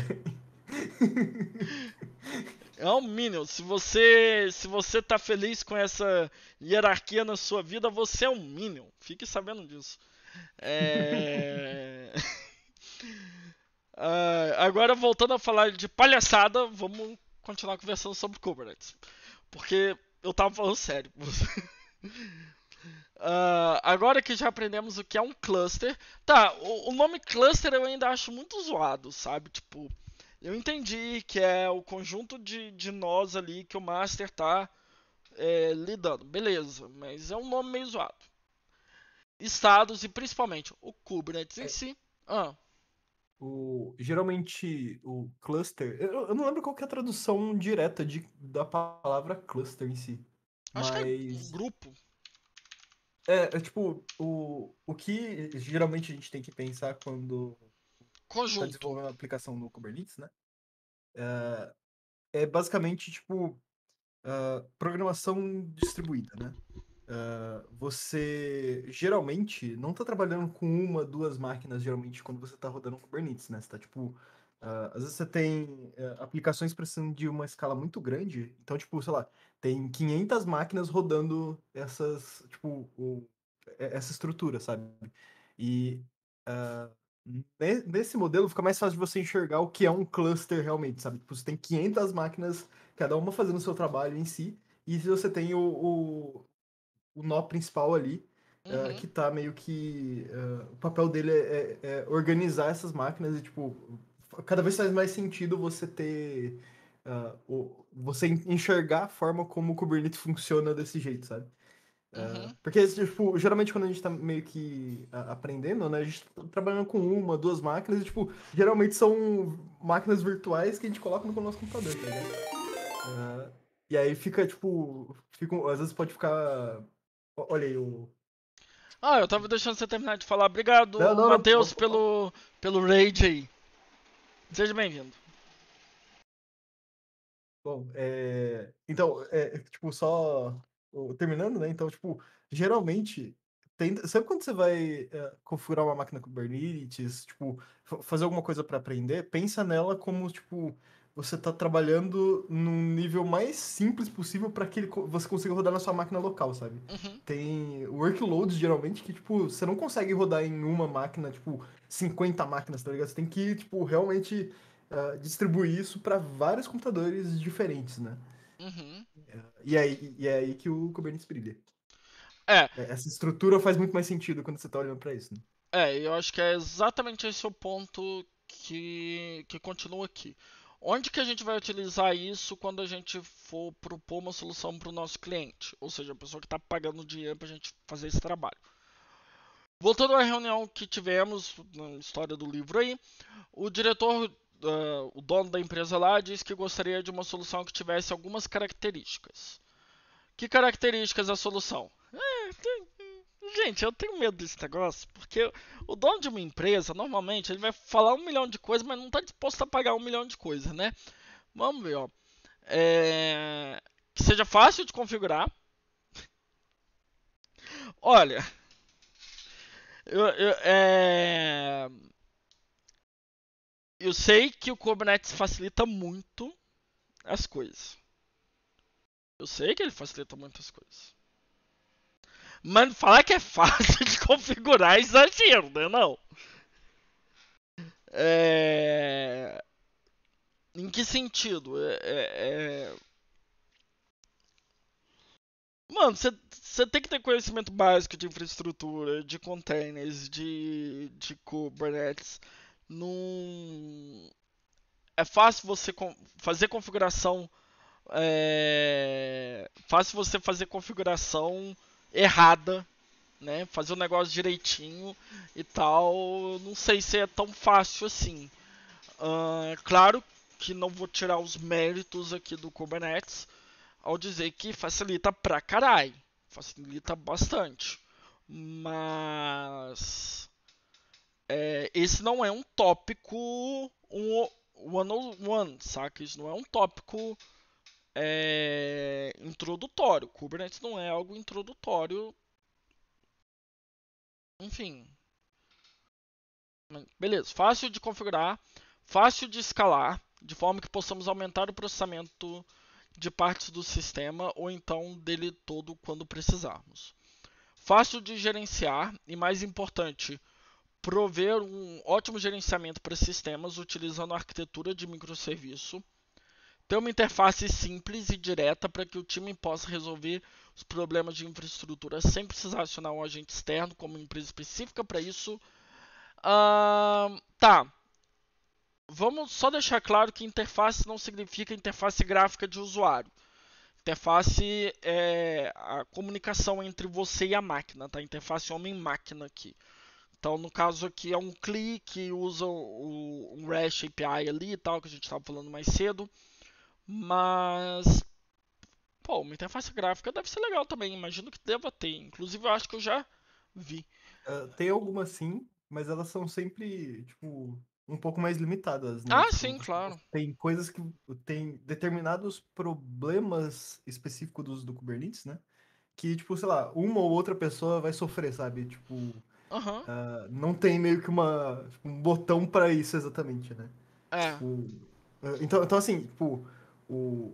É um minion. Se você tá feliz com essa hierarquia na sua vida, você é um minion. Fique sabendo disso. É... agora voltando a falar de palhaçada, vamos continuar conversando sobre Kubernetes. Porque eu tava falando sério. Agora que já aprendemos o que é um cluster. Tá, o nome cluster eu ainda acho muito zoado, sabe? Tipo, eu entendi que é o conjunto de nós ali que o master tá lidando. Beleza, mas é um nome meio zoado. Estados e principalmente o Kubernetes em
É,
si.
geralmente o cluster. Eu não lembro qual que é a tradução direta da palavra cluster em si.
Acho que é um
Mas.
grupo.
Tipo, o que geralmente a gente tem que pensar quando está
Conjunto.
desenvolvendo uma aplicação no Kubernetes, né? É basicamente, tipo, programação distribuída, né? Você geralmente não está trabalhando com uma, duas máquinas, geralmente, quando você está rodando um Kubernetes, né? Você tá, tipo, às vezes você tem aplicações precisando de uma escala muito grande, então, tipo, sei lá, tem 500 máquinas rodando tipo, essa estrutura, sabe? E ah, nesse modelo fica mais fácil de você enxergar o que é um cluster realmente, sabe? Tipo, você tem 500 máquinas, cada uma fazendo o seu trabalho em si, e se você tem o nó principal ali,
Uhum,
que tá meio que. O papel dele é organizar essas máquinas e, tipo, cada vez faz mais sentido você ter. Você enxergar a forma como o Kubernetes funciona desse jeito, sabe?
uhum.
Porque, tipo, geralmente quando a gente tá meio que aprendendo, né, a gente tá trabalhando com uma, duas máquinas e, tipo, geralmente são máquinas virtuais que a gente coloca no nosso computador, tá ligado? E aí fica, tipo, às vezes pode ficar. Olha aí, o.
Eu tava deixando você terminar de falar. Obrigado,
Não, não,
Matheus,
não.
pelo raid aí. Seja bem-vindo.
Bom, então, tipo, só terminando, né? Então, tipo, geralmente, sabe quando você vai configurar uma máquina Kubernetes, tipo, fazer alguma coisa para aprender, pensa nela como, tipo, você tá trabalhando num nível mais simples possível para que você consiga rodar na sua máquina local, sabe?
Uhum,
Tem workloads, geralmente, que, tipo, você não consegue rodar em uma máquina, tipo, 50 máquinas, tá ligado? Você tem que, tipo, realmente distribuir isso para vários computadores diferentes, né?
Uhum.
E é aí que o Kubernetes brilha.
É,
Essa estrutura faz muito mais sentido quando você está olhando para isso, né?
eu acho que é exatamente esse o ponto que continua aqui. Onde que a gente vai utilizar isso quando a gente for propor uma solução para o nosso cliente? Ou seja, a pessoa que está pagando dinheiro para a gente fazer esse trabalho. Voltando à reunião que tivemos na história do livro aí, o diretor, o dono da empresa lá, disse que gostaria de uma solução que tivesse algumas características. Que características a solução? Gente, eu tenho medo desse negócio, porque o dono de uma empresa, normalmente, ele vai falar 1 milhão de coisas, mas não está disposto a pagar 1 milhão de coisas, né? Vamos ver, ó. Que seja fácil de configurar. Olha, eu, eu, é, eu sei que o Kubernetes facilita muito as coisas. Eu sei que ele facilita muitas coisas. Mas falar que é fácil de configurar é exagero, né? Não. É... Em que sentido? Mano, você tem que ter conhecimento básico de infraestrutura, de containers, de Kubernetes. Num... É fácil você fazer configuração. Fácil você fazer configuração errada, né? Fazer o negócio direitinho e tal. Não sei se é tão fácil assim. Claro que não vou tirar os méritos aqui do Kubernetes ao dizer que facilita pra caralho. Facilita bastante. Mas esse não é um tópico one on one, saca? Isso não é um tópico introdutório. Kubernetes não é algo introdutório. Enfim, beleza. Fácil de configurar, fácil de escalar, de forma que possamos aumentar o processamento de partes do sistema ou então dele todo quando precisarmos. Fácil de gerenciar e, mais importante, prover um ótimo gerenciamento para sistemas utilizando a arquitetura de microserviço. Ter uma interface simples e direta para que o time possa resolver os problemas de infraestrutura sem precisar acionar um agente externo como uma empresa específica para isso. Tá. Vamos só deixar claro que interface não significa interface gráfica de usuário. Interface é a comunicação entre você e a máquina, tá? Interface homem-máquina aqui. Então, no caso aqui é um CLI que usa um REST API ali e tal, que a gente estava falando mais cedo. Mas, pô, uma interface gráfica deve ser legal também. Imagino que deva ter. Inclusive, eu acho que eu já vi.
Tem algumas sim, mas elas são sempre, tipo, um pouco mais limitadas, né?
Ah,
Tipo,
sim, claro.
tem coisas que tem determinados problemas específicos do Kubernetes, né? Que, tipo, sei lá, uma ou outra pessoa vai sofrer, sabe? Tipo,
Aham.
não tem meio que tipo, um botão pra isso exatamente, né?
É.
Tipo, então assim, tipo, o,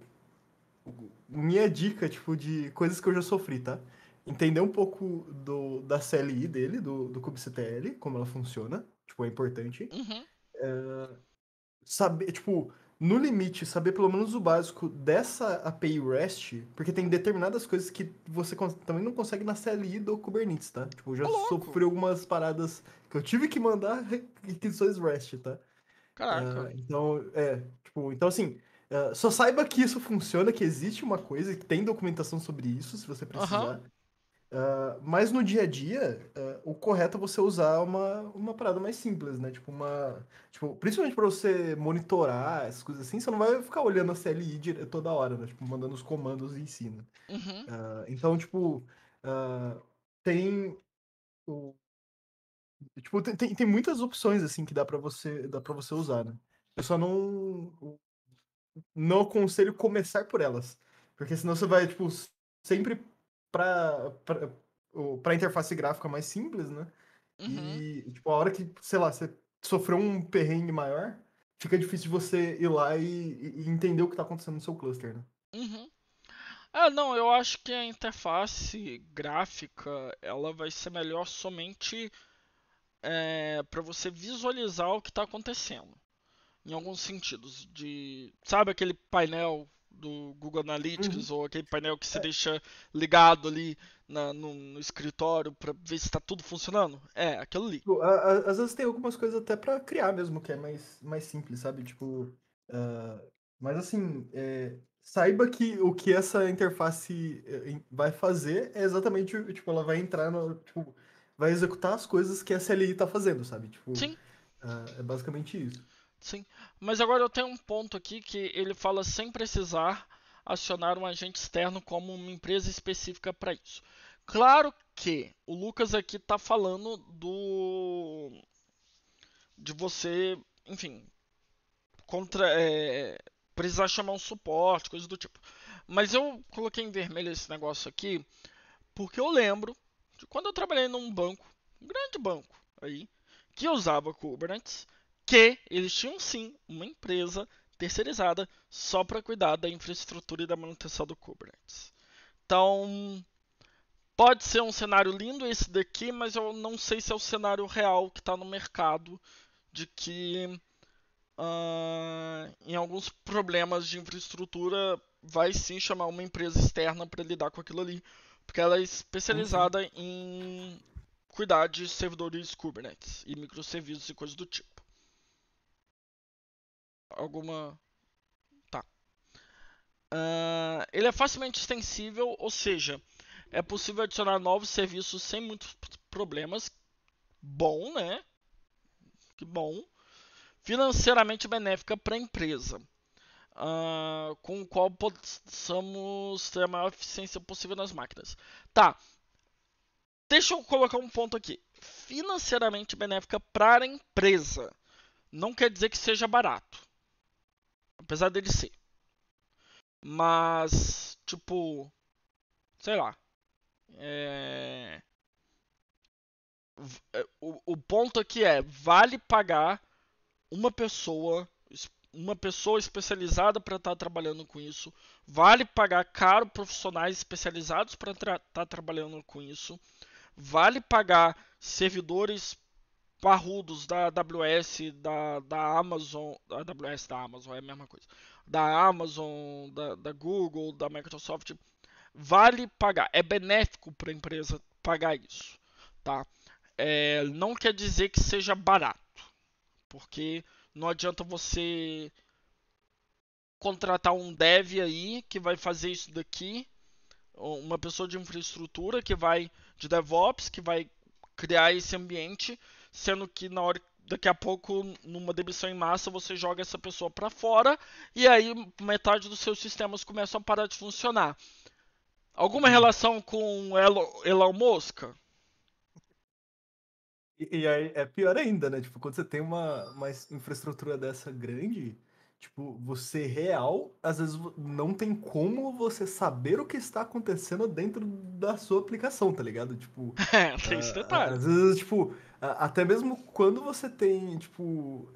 minha dica, tipo, de coisas que eu já sofri, tá? Entender um pouco da CLI dele, do kubectl, como ela funciona, tipo, é importante.
Uhum.
Saber, tipo, no limite, saber pelo menos o básico dessa API REST, porque tem determinadas coisas que você também não consegue na CLI do Kubernetes, tá? Tipo, eu já
Ô, louco.
sofri algumas paradas que eu tive que mandar requisições REST, tá?
Caraca.
Então, tipo, então assim, só saiba que isso funciona, que existe uma coisa, que tem documentação sobre isso, se você
Aham.
precisar. Mas no dia a dia, o correto é você usar uma parada mais simples, né? Tipo, tipo, principalmente para você monitorar essas coisas assim, você não vai ficar olhando a CLI toda hora, né? Tipo, mandando os comandos em si, né?
Uhum.
Então, tipo, ah, tem. o- Tipo, tem muitas opções assim que dá para você usar, né? Eu só não aconselho começar por elas. Porque senão você vai, tipo, sempre pra interface gráfica mais simples, né?
Uhum.
E, tipo, a hora que, sei lá, você sofreu um perrengue maior, fica difícil de você ir lá e entender o que tá acontecendo no seu cluster, né?
Uhum. Não, eu acho que a interface gráfica ela vai ser melhor somente para você visualizar o que está acontecendo. em alguns sentidos. Sabe aquele painel do Google
Uhum.
Analytics ou aquele painel que você deixa ligado ali no escritório para ver se está tudo funcionando? É, aquilo ali.
Tipo, às vezes tem algumas coisas até pra criar mesmo, que é mais simples, sabe? Tipo, ah, mas assim, saiba que o que essa interface vai fazer é exatamente, tipo, ela vai entrar no, tipo, vai executar as coisas que a CLI tá fazendo, sabe? Tipo,
Sim,
é basicamente isso.
sim. Mas agora eu tenho um ponto aqui que ele fala sem precisar acionar um agente externo como uma empresa específica para isso. Claro que o Lucas aqui está falando de você, enfim, contra, precisar chamar um suporte, coisa do tipo. Mas eu coloquei em vermelho esse negócio aqui porque eu lembro de quando eu trabalhei num banco, um grande banco aí, que usava Kubernetes, que eles tinham sim uma empresa terceirizada só para cuidar da infraestrutura e da manutenção do Kubernetes. Então, pode ser um cenário lindo esse daqui, mas eu não sei se é o cenário real que está no mercado de que em alguns problemas de infraestrutura vai sim chamar uma empresa externa para lidar com aquilo ali, porque ela é
Sim, sim.
especializada em cuidar de servidores Kubernetes e microserviços e coisas do tipo. Alguma. Tá. Ele é facilmente extensível, ou seja, é possível adicionar novos serviços sem muitos problemas. Bom, né? Que bom. Financeiramente benéfica para a empresa. Com o qual possamos ter a maior eficiência possível nas máquinas. Tá, deixa eu colocar um ponto aqui. Financeiramente benéfica para a empresa. Não quer dizer que seja barato. Apesar dele ser. Mas, tipo, sei lá. É... o ponto aqui é: vale pagar uma pessoa uma pessoa especializada para estar trabalhando com isso. Vale pagar caro profissionais especializados para estar trabalhando com isso. Vale pagar servidores parrudos da AWS, da Amazon. Da AWS da Amazon é a mesma coisa. Da Amazon, da Google, da Microsoft. Vale pagar. É benéfico para a empresa pagar isso. Tá? Não quer dizer que seja barato. Porque não adianta você contratar um dev aí que vai fazer isso daqui, uma pessoa de infraestrutura que vai de DevOps que vai criar esse ambiente, sendo que na hora daqui a pouco numa demissão em massa você joga essa pessoa para fora e aí metade dos seus sistemas começam a parar de funcionar. Alguma
Sim.
relação com Elon Musk?
E aí é pior ainda, né? Tipo, quando você tem uma infraestrutura dessa grande, tipo, você real, às vezes não tem como você saber o que está acontecendo dentro da sua aplicação, tá ligado? Tipo,
Tem esse detalhe.
às vezes, tipo, até mesmo quando você tem, tipo,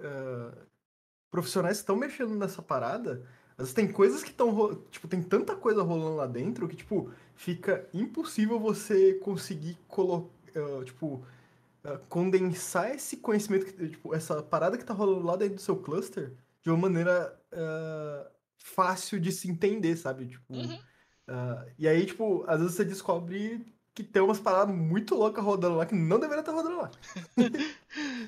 profissionais que estão mexendo nessa parada, às vezes tem coisas que estão, tipo, tem tanta coisa rolando lá dentro que, tipo, fica impossível você conseguir colocar, tipo condensar esse conhecimento, tipo, essa parada que tá rolando lá dentro do seu cluster de uma maneira fácil de se entender, sabe? Tipo,
Uhum.
e aí, tipo, às vezes você descobre que tem umas paradas muito loucas rodando lá que não deveria estar rodando lá.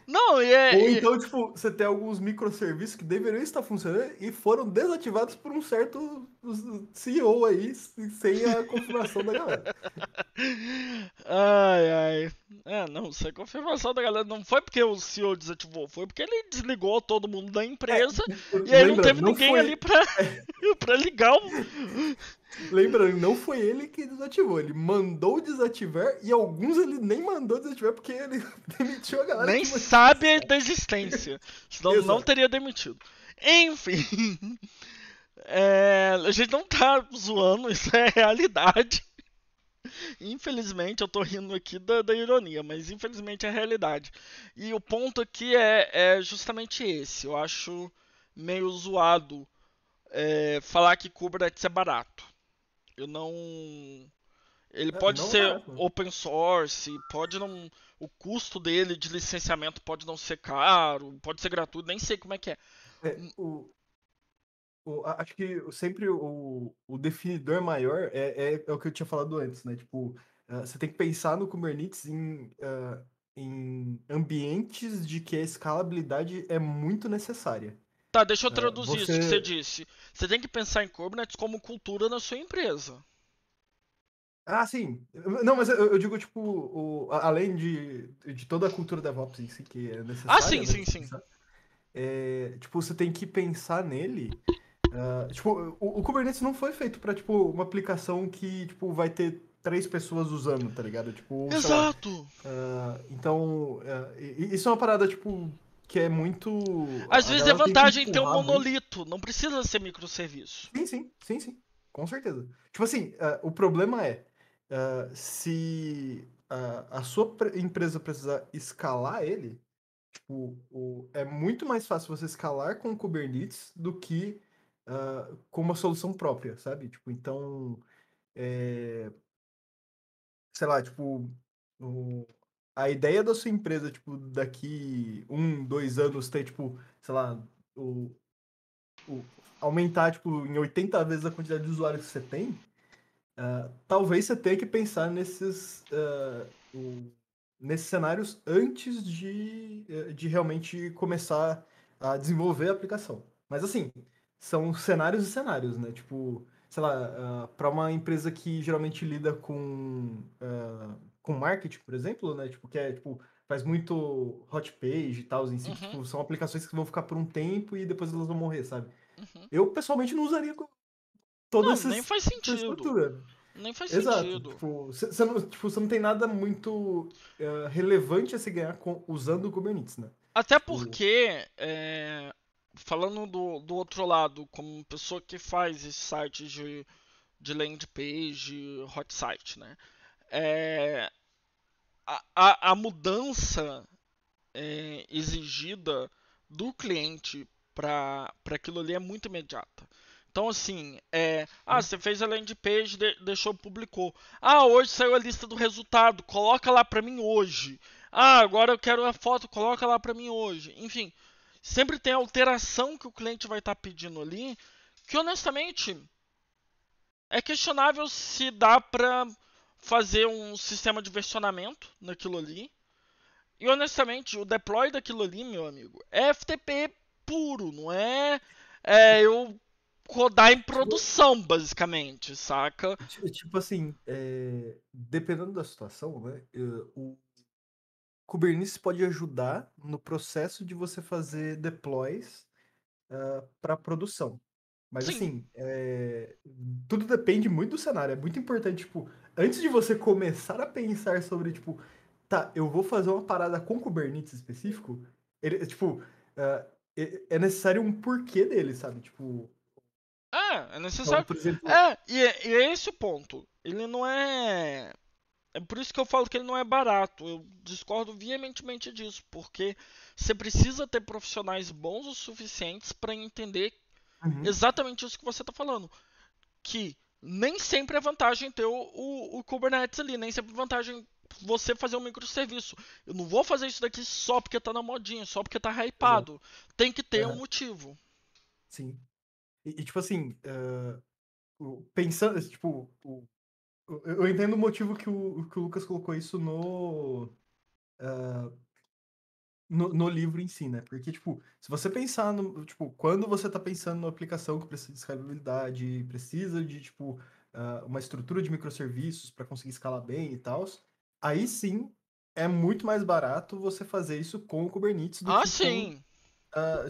Não,
Ou então, tipo, você tem alguns microserviços que deveriam estar funcionando e foram desativados por um certo CEO aí, sem a confirmação da galera.
Ai, ai. Não, isso é confirmação da galera. Não foi porque o CEO desativou, foi porque ele desligou todo mundo da
É,
empresa e aí não
lembrando,
teve
não
ninguém ali
foi.
pra, pra ligar o.
Lembrando, não foi ele que desativou, ele mandou desativar e alguns ele nem mandou desativar porque ele demitiu a galera
Nem
que manja
sabe
disso.
da existência. Senão não
Exato.
teria demitido. Enfim. A gente não tá zoando, isso é realidade. Infelizmente, eu tô rindo aqui da ironia, mas infelizmente é a realidade. E o ponto aqui é justamente esse. Eu acho meio zoado falar que Kubernetes é barato. Eu não. Ele pode
Não é
ser
barato, mano.
open source, pode não. O custo dele de licenciamento pode não ser caro, pode ser gratuito, nem sei como é que é.
É, acho que sempre o definidor maior é o que eu tinha falado antes, né? Tipo, você tem que pensar no Kubernetes em ambientes de que a escalabilidade é muito necessária.
Tá, deixa eu traduzir isso que você
Você.
disse. Você tem que pensar em Kubernetes como cultura na sua empresa.
Ah, sim. Não, mas eu digo, tipo, além de toda a cultura DevOps em si, que é
Ah,
necessária,
sim,
né?
sim,
Você
sim.
pensar, tipo, você tem que pensar nele. Tipo, o Kubernetes não foi feito para tipo, uma aplicação que, tipo, vai ter 3 pessoas usando, tá ligado? Tipo, sei lá.
Exato.
Então, isso é uma parada, tipo, que é muito.
Às
A
vezes é
galera tenta
vantagem ter um
empurrar muito.
monolito, não precisa ser microserviço.
Sim, sim, sim, sim. Com certeza. Tipo assim, o problema é, se a sua empresa precisar escalar ele, tipo, é muito mais fácil você escalar com o Kubernetes do que com uma solução própria, sabe? Tipo, então, é, sei lá, tipo, o- a ideia da sua empresa, tipo, daqui 1, 2 anos ter, tipo, sei lá, o, o- aumentar, tipo, em 80 vezes a quantidade de usuários que você tem, talvez você tenha que pensar nesses cenários antes de realmente começar a desenvolver a aplicação. Mas assim, são cenários e cenários, né? Tipo, sei lá, para uma empresa que geralmente lida com marketing, por exemplo, né? Tipo, que tipo, faz muito hot page e tal, em si, que
Uhum,
tipo, são aplicações que vão ficar por um tempo e depois elas vão morrer, sabe?
uhum.
Eu, pessoalmente, não usaria toda
Não,
essa
nem faz sentido.
infraestrutura.
Nem faz
Exato.
sentido.
Tipo, você não tem nada muito relevante a se ganhar usando o Kubernetes, né?
Até
Tipo,
porque, falando do outro lado, como pessoa que faz esses sites de landing page, hot site, né? É, a mudança exigida do cliente para aquilo ali é muito imediata. Então, assim,
sim.
você fez a landing page, deixou, publicou. Ah, hoje saiu a lista do resultado, coloca lá para mim hoje. Ah, agora eu quero a foto, coloca lá para mim hoje. Enfim, sempre tem alteração que o cliente vai estar pedindo ali, que honestamente é questionável se dá para fazer um sistema de versionamento naquilo ali. E honestamente, o deploy daquilo ali, meu amigo, é FTP puro, não eu rodar em
Tipo,
produção, basicamente, saca?
tipo assim, dependendo da situação, né? O Kubernetes pode ajudar no processo de você fazer deploys para produção. Mas
Sim.
assim, tudo depende muito do cenário. É muito importante, tipo, antes de você começar a pensar sobre, tipo, tá, eu vou fazer uma parada com Kubernetes específico, tipo, é necessário um porquê dele, sabe? Tipo,
É
então,
necessário.
por exemplo,
E é esse o ponto. Ele não é. É por isso que eu falo que ele não é barato. Eu discordo veementemente disso, porque você precisa ter profissionais bons o suficientes para entender
uhum,
exatamente isso que você está falando. Que nem sempre é vantagem ter o Kubernetes ali, nem sempre é vantagem você fazer um microserviço. Eu não vou fazer isso daqui só porque tá na modinha, só porque tá
exato.
hypado. Tem que ter um
Aham,
motivo.
sim. Tipo assim, pensando, tipo, eu entendo o motivo que o Lucas colocou isso no livro em si, né? Porque, tipo, se você pensar no, tipo, quando você tá pensando numa aplicação que precisa de escalabilidade, precisa de, tipo, uma estrutura de microserviços para conseguir escalar bem e tal, aí sim é muito mais barato você fazer isso com o Kubernetes do
Ah,
que com,
sim.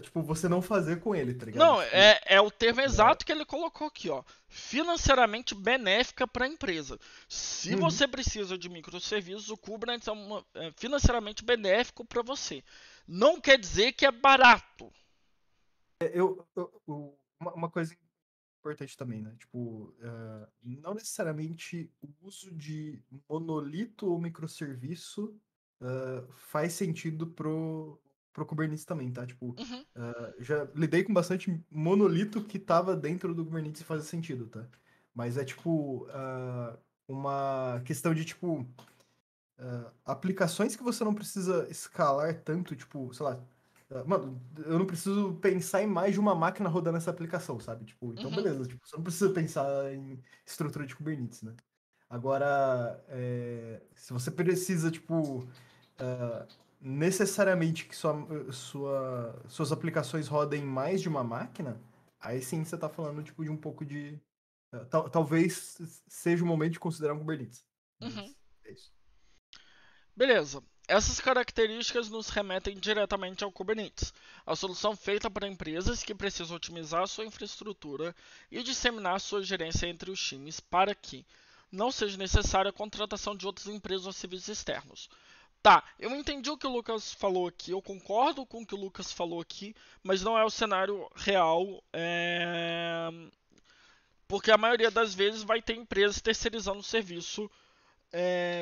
tipo, você não fazer com ele, tá ligado?
Não,
Tipo,
é o termo exato que ele colocou aqui, ó. Financeiramente benéfica para a empresa. Se
uhum.
você precisa de microserviços, o Kubernetes é financeiramente benéfico para você. Não quer dizer que é barato.
Uma coisa importante também, né? Tipo, não necessariamente o uso de monolito ou microserviço faz sentido pro Kubernetes também, tá? Tipo,
Uhum.
já lidei com bastante monolito que tava dentro do Kubernetes e faz sentido, tá? Mas é tipo uma questão de tipo aplicações que você não precisa escalar tanto, tipo, sei lá. Mano, eu não preciso pensar em mais de uma máquina rodando essa aplicação, sabe? Tipo, então
Uhum,
beleza, tipo, você não precisa pensar em estrutura de Kubernetes, né? Agora, se você precisa, tipo, ah, necessariamente que suas aplicações rodem em mais de uma máquina, aí sim você tá falando, tipo, de um pouco de... talvez seja o momento de considerar um Kubernetes.
uhum.
Mas é isso.
Beleza. Essas características nos remetem diretamente ao Kubernetes, a solução feita para empresas que precisam otimizar sua infraestrutura e disseminar sua gerência entre os times para que não seja necessária a contratação de outras empresas ou serviços externos. Tá, eu entendi o que o Lucas falou aqui, eu concordo com o que o Lucas falou aqui, mas não é o cenário real, porque a maioria das vezes vai ter empresas terceirizando o serviço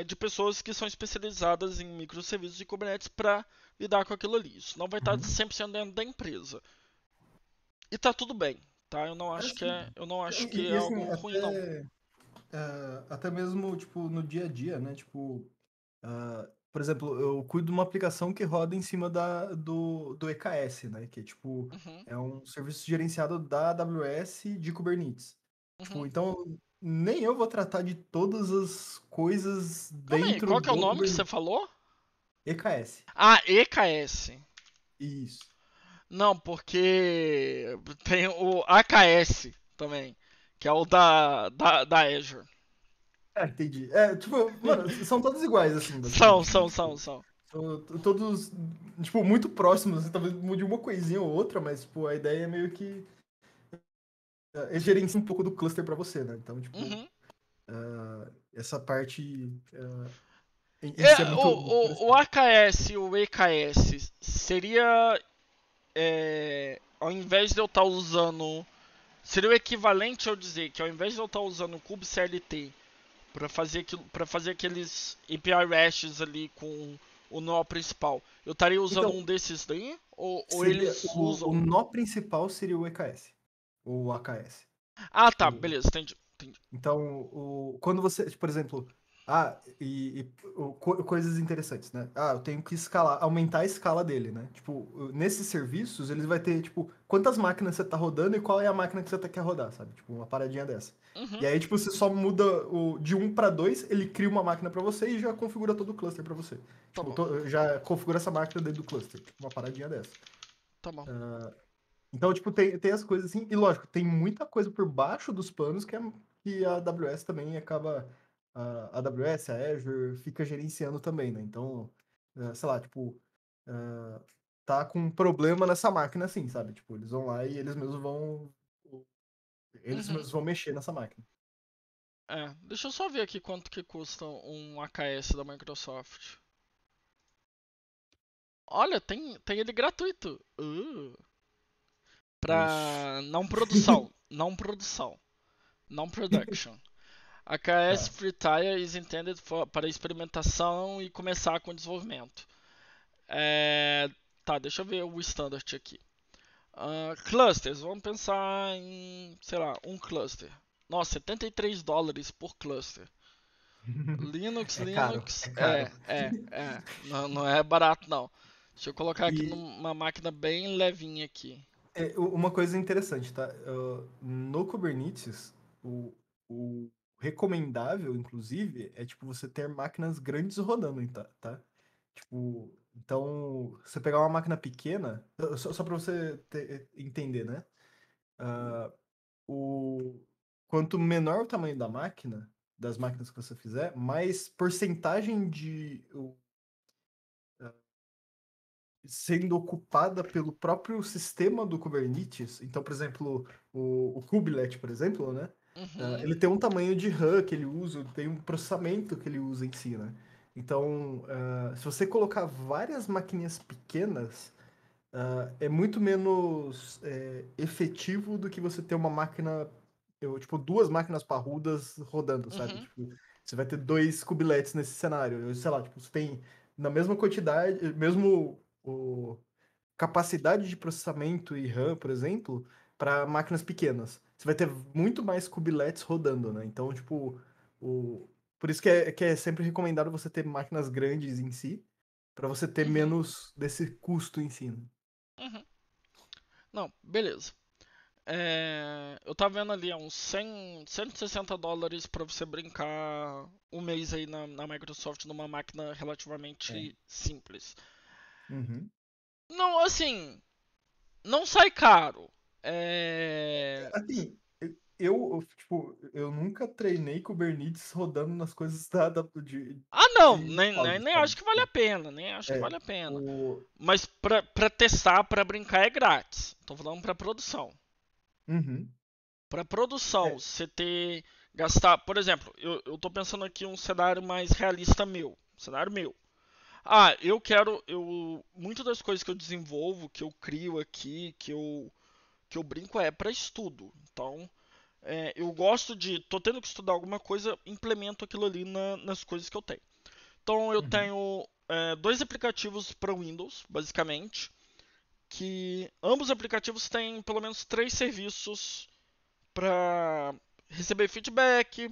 de pessoas que são especializadas em microserviços e Kubernetes para lidar com aquilo ali. Isso não vai estar
Uhum.
100% dentro da empresa. E tá tudo bem, tá?
Assim,
Eu não acho que é
assim,
algo ruim, não.
até mesmo, tipo, no dia a dia, né? Tipo, por exemplo, eu cuido de uma aplicação que roda em cima do EKS, né? Que, tipo,
Uhum,
é um serviço gerenciado da AWS de Kubernetes. Tipo,
uhum.
então, nem eu vou tratar de todas as coisas
Calma aí,
dentro
qual que é o
do
nome que você
Kubernetes.
falou?
EKS.
Ah, EKS.
Isso.
Não, porque tem o AKS também, que é o da Azure.
Entendi. Tipo, mano, são todos iguais, assim,
São,
basicamente, né?
são, são,
Tipo,
são.
são todos, tipo, muito próximos, assim, talvez mude uma coisinha ou outra, mas, tipo, a ideia é meio que gerencia um pouco do cluster para você, né? Então, tipo,
Uhum.
essa parte em si é muito
O
interessante.
AKS e o EKS seria, ao invés de eu estar usando, seria o equivalente a eu dizer que ao invés de eu estar usando o kubectl para fazer aqueles API RESTs ali com o nó principal, eu estaria usando um
Então,
desses daí? Ou
seria
eles
o
usam?
nó principal seria o EKS, ou AKS.
Ah, tá,
O,
beleza, entendi, entendi.
Então, quando você, por exemplo, coisas interessantes, né? Eu tenho que escalar, aumentar a escala dele, né? Tipo, nesses serviços, eles vai ter, tipo, quantas máquinas você tá rodando e qual é a máquina que você quer rodar, sabe? Tipo, uma paradinha dessa. E
Uhum,
aí, tipo, você só muda de um para dois, ele cria uma máquina para você e já configura todo o cluster para você.
tá
Tipo,
bom,
já configura essa máquina dentro do cluster, tipo, uma paradinha dessa.
tá bom.
Então, tipo, tem as coisas assim, e lógico, tem muita coisa por baixo dos panos que a AWS também acaba, a AWS, a Azure, fica gerenciando também, né? Então, sei lá, tipo, tá com um problema nessa máquina assim, sabe? Tipo, eles vão lá e eles
Uhum.
mesmos vão mexer nessa máquina.
Deixa eu só ver aqui quanto que custa um AKS da Microsoft. Olha, tem ele gratuito.
Ixi.
Pra não produção. Não produção. Não production. AKS
Tá.
Free Tire is intended para experimentação e começar com desenvolvimento. É, tá, deixa eu ver o standard aqui. Clusters, vamos pensar em, sei lá, um cluster. Nossa, US$ 73 por cluster.
É caro,
Linux,
é caro.
Não, não é barato não. Deixa eu colocar aqui
E
numa máquina bem levinha aqui.
uma coisa interessante, tá? No Kubernetes, o recomendável, inclusive, é tipo você ter máquinas grandes rodando, tá? Tipo, então, você pegar uma máquina pequena, só para você entender, né? Ah, o, quanto menor o tamanho da máquina, das máquinas que você fizer, mais porcentagem sendo ocupada pelo próprio sistema do Kubernetes. Então, por exemplo, o Kubelet, por exemplo, né?
Uhum,
Ele tem um tamanho de RAM que ele usa, tem um processamento que ele usa em si, né? Então, se você colocar várias maquininhas pequenas, é muito menos efetivo do que você ter uma máquina, tipo, duas máquinas parrudas rodando, sabe?
uhum,
Tipo, você vai ter dois cubiletes nesse cenário. Sei lá, tipo, você tem na mesma quantidade, mesmo capacidade de processamento e RAM, por exemplo, para máquinas pequenas. Você vai ter muito mais cubiletes rodando, né? Então, tipo, por isso que é sempre recomendado você ter máquinas grandes em si, para você ter
uhum.
menos desse custo em si, né?
Uhum. Não, beleza. Eu tava vendo ali, uns 100, US$ 160 pra você brincar um mês aí na Microsoft numa máquina
É.
relativamente simples.
Uhum.
Não, assim, não sai caro. É...
Assim, tipo, eu nunca treinei Kubernetes rodando nas coisas
Ah, não,
de cloud,
nem
sabe?
acho que vale a
Tipo,
pena, nem acho que
é,
vale a pena.
o...
Mas pra testar, pra brincar é grátis. Tô falando pra produção.
Uhum.
Pra produção,
É,
você ter gastar, por exemplo, eu tô pensando aqui um cenário mais realista meu, cenário meu. Ah, muito das coisas que eu desenvolvo, que eu crio aqui, que eu brinco é pra estudo. Então, eu gosto de, tô tendo que estudar alguma coisa, implemento aquilo ali nas coisas que eu tenho. Então, eu
uhum.
tenho dois aplicativos para Windows, basicamente, que ambos aplicativos têm pelo menos três serviços para receber feedback,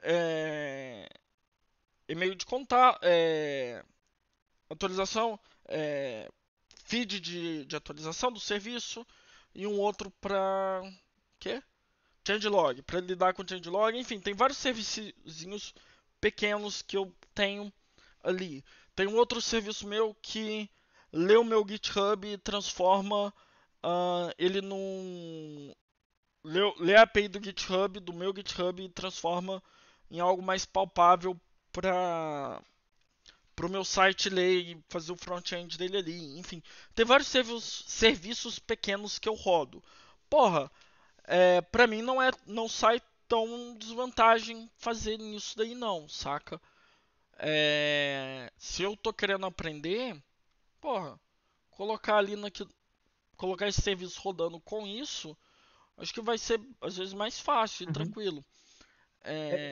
é, e-mail de contato, atualização, é, feed de atualização do serviço e um outro para quê? Changelog, para lidar com changelog, enfim, tem vários serviços pequenos que eu tenho ali. Tem um outro serviço meu que lê o meu GitHub e transforma ele num lê a API do GitHub, do meu GitHub e transforma em algo mais palpável para o meu site ler e fazer o front-end dele ali. Enfim, tem vários serviços pequenos que eu rodo. Porra, pra mim não sai tão desvantagem fazer nisso daí não, saca? Se eu tô querendo aprender, porra, colocar ali colocar esse serviço rodando com isso, acho que vai ser às vezes mais fácil e
Uhum.
tranquilo.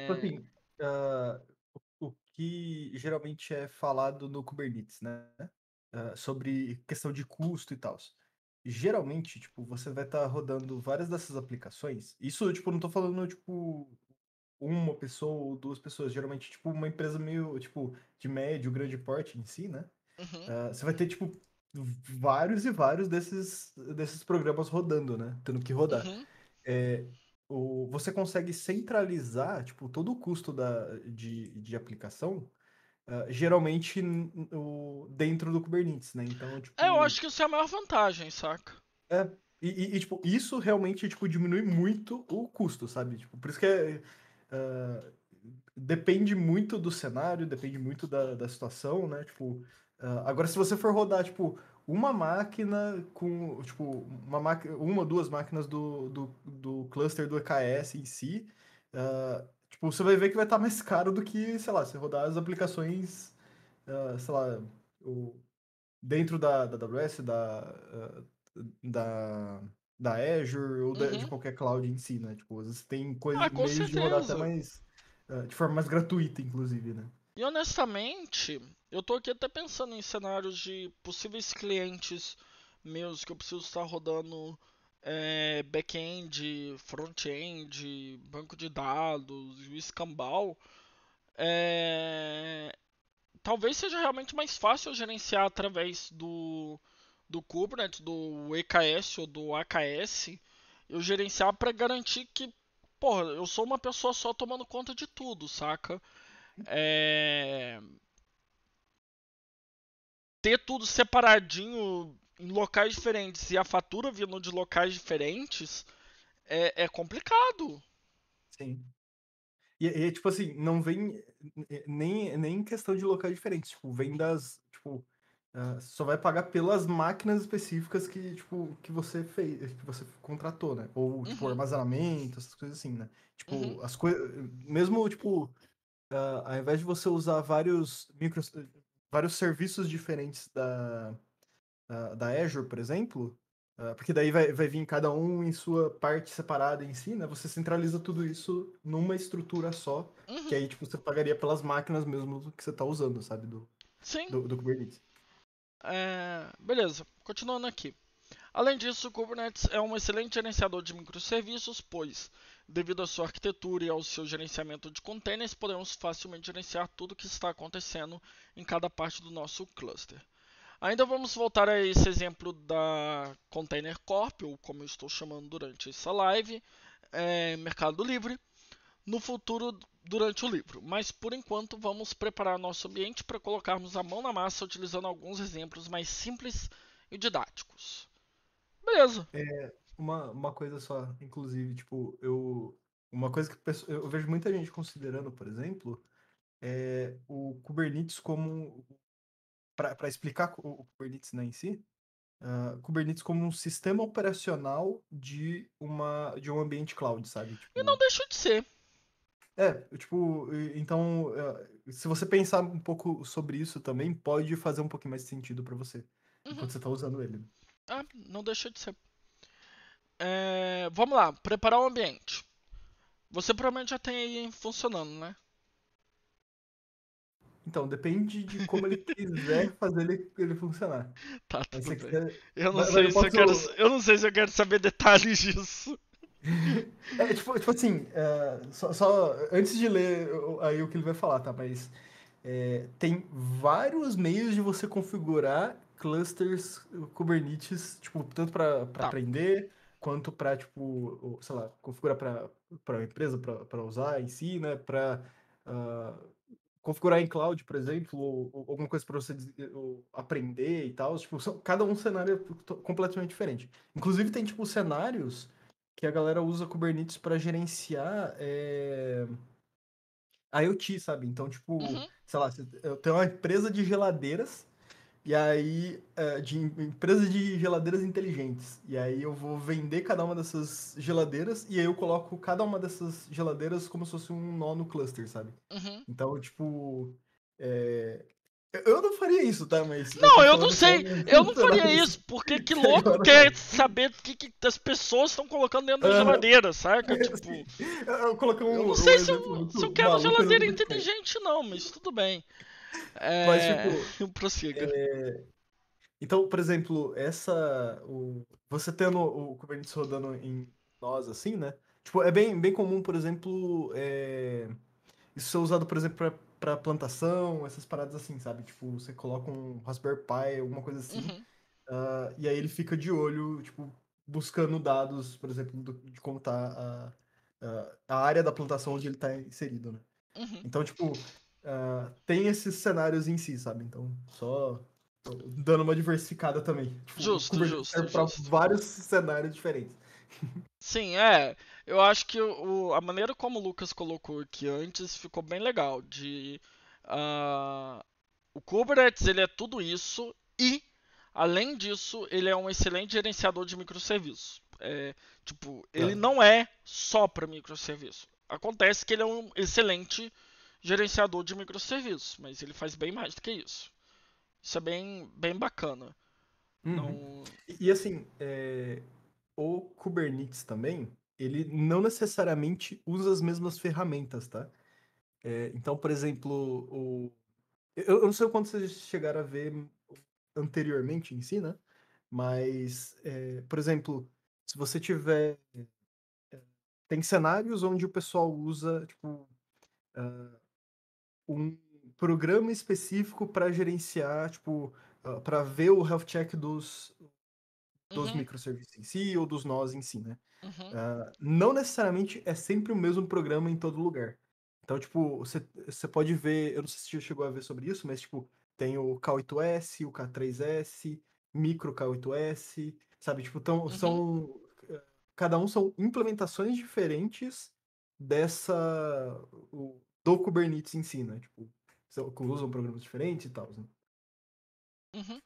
Tipo
É...
assim, ah, o que geralmente é falado no Kubernetes, né? Sobre questão de custo e tal. Geralmente, tipo, você vai estar rodando várias dessas aplicações. Isso, tipo, não tô falando, tipo, uma pessoa ou duas pessoas. Geralmente, tipo, uma empresa meio, tipo, de médio, grande porte em si, né?
Uhum,
Você vai ter, tipo, vários e vários desses programas rodando, né? Tendo que rodar.
uhum,
É, você consegue centralizar, tipo, todo o custo de aplicação, geralmente dentro do Kubernetes, né? Então,
eu
tipo,
acho que isso é a maior vantagem, saca?
é, tipo, isso realmente, tipo, diminui muito o custo, sabe? Tipo, por isso que ah, depende muito do cenário, depende muito da situação, né? Tipo, agora se você for rodar, tipo, uma máquina com, tipo, uma ou duas máquinas do cluster do EKS em si, tipo, você vai ver que vai estar mais caro do que, sei lá, você rodar as aplicações, sei lá, o, dentro da AWS, da, da Azure ou de
Uhum.
qualquer cloud em si, né? Tipo, às vezes tem
Ah, com
meios de rodar até
certeza.
mais, de forma mais gratuita, inclusive, né?
E honestamente, eu tô aqui até pensando em cenários de possíveis clientes meus que eu preciso estar rodando back-end, front-end, banco de dados, o escambau. É, talvez seja realmente mais fácil eu gerenciar através do Kubernetes, do EKS ou do AKS, eu gerenciar para garantir que, porra, eu sou uma pessoa só tomando conta de tudo, saca? É, ter tudo separadinho em locais diferentes e a fatura vindo de locais diferentes é complicado.
Sim. Tipo assim, não vem nem em questão de locais diferentes, tipo, vem das, tipo, só vai pagar pelas máquinas específicas que, tipo, que você fez, que você contratou, né? Ou, tipo,
Uhum,
armazenamento, essas coisas assim, né?
uhum,
Tipo, as coisas, mesmo, tipo, ao invés de você usar vários serviços diferentes da Azure, por exemplo, porque daí vai vir cada um em sua parte separada em si, né? Você centraliza tudo isso numa estrutura só, que
uhum.
aí, tipo, você pagaria pelas máquinas mesmo que você tá usando, sabe?
Sim.
Do Kubernetes.
Beleza, continuando aqui. Além disso, o Kubernetes é um excelente gerenciador de microserviços, pois, devido à sua arquitetura e ao seu gerenciamento de containers, podemos facilmente gerenciar tudo o que está acontecendo em cada parte do nosso cluster. Ainda vamos voltar a esse exemplo da Container Corp, ou como eu estou chamando durante essa live, Mercado Livre, no futuro durante o livro. Mas por enquanto vamos preparar nosso ambiente para colocarmos a mão na massa utilizando alguns exemplos mais simples e didáticos. Beleza.
Uma coisa só, inclusive, tipo, uma coisa que eu vejo muita gente considerando, por exemplo, é o Kubernetes como, para explicar o Kubernetes, né, em si, Kubernetes como um sistema operacional de um ambiente cloud, sabe?
E não
Tipo,
deixa de ser.
tipo, então, se você pensar um pouco sobre isso também, pode fazer um pouquinho mais de sentido para você,
Uhum.
enquanto você tá usando ele.
Não deixa de ser. Vamos lá, preparar o ambiente. Você provavelmente já tem aí funcionando, né?
Então, depende de como ele quiser fazer ele funcionar.
Tá,
Mas
tudo
se você
bem.
quiser.
Eu não
Mas
sei
eu
se eu quero,
posso.
eu não sei se eu quero saber detalhes disso.
Tipo assim, só antes de ler aí o que ele vai falar, tá? Mas tem vários meios de você configurar clusters Kubernetes, tipo, tanto para
Tá.
aprender, quanto para, tipo, sei lá, configurar para a empresa para usar em si, né? Para configurar em cloud, por exemplo, ou alguma coisa para você ou aprender e tal. Tipo, cada um cenário é completamente diferente. Inclusive, tem, tipo, cenários que a galera usa Kubernetes para gerenciar IoT, sabe? Então, tipo,
Uhum,
sei lá, eu tenho uma empresa de geladeiras, e aí, empresa de geladeiras inteligentes. E aí eu vou vender cada uma dessas geladeiras, e aí eu coloco cada uma dessas geladeiras como se fosse um nó no cluster, sabe?
uhum.
Então, tipo, é, eu não faria isso, tá? Mas eu
Não,
tô
eu não
falando
sei.
como
Eu não faria
cenários
isso, porque que
que a
louco
galera
quer
faz.
saber o que as pessoas estão colocando dentro da
Aham.
geladeira, saca?
Sim.
Tipo,
Eu coloquei
eu não
um
sei se
exemplo
eu
muito
quero
maluco no
geladeira
Bitcoin.
inteligente, não, mas tudo bem.
Mas, tipo,
Prossiga.
então, por exemplo, você tendo o Kubernetes rodando em nós, assim, né? Tipo, é bem comum, por exemplo, isso ser usado, por exemplo, para plantação, essas paradas assim, sabe? Tipo, você coloca um Raspberry Pi, alguma coisa assim,
Uhum,
e aí ele fica de olho, tipo, buscando dados, por exemplo, de como tá a área da plantação onde ele tá inserido, né?
uhum.
Então, tipo, tem esses cenários em si, sabe? Então, só dando uma diversificada também. Tipo, o
Justo,
Kubernetes
justo,
serve para
justo.
vários cenários diferentes.
Sim, eu acho que a maneira como o Lucas colocou aqui antes ficou bem legal. Ah, o Kubernetes ele é tudo isso e, além disso, ele é um excelente gerenciador de microserviços. Tipo, ele
Exato.
não é só para microserviço. Acontece que ele é um excelente gerenciador de microserviços, mas ele faz bem mais do que isso. Isso é bem bacana.
Uhum.
Não.
Assim, o Kubernetes também, ele não necessariamente usa as mesmas ferramentas, tá? Então, por exemplo, eu não sei o quanto vocês chegaram a ver anteriormente em si, né? Mas, por exemplo, se você tiver. Tem cenários onde o pessoal usa, tipo, um programa específico para gerenciar, tipo, para ver o health check dos
Uhum,
microserviços em si ou dos nós em si, né?
uhum,
Não necessariamente é sempre o mesmo programa em todo lugar. Então, tipo, você pode ver, eu não sei se você chegou a ver sobre isso, mas, tipo, tem o K8S, o K3S, micro K8S, sabe? Tipo,
uhum,
cada um são implementações diferentes dessa, do Kubernetes em si, né? Tipo, que usam programas diferentes e tal, né?
uhum.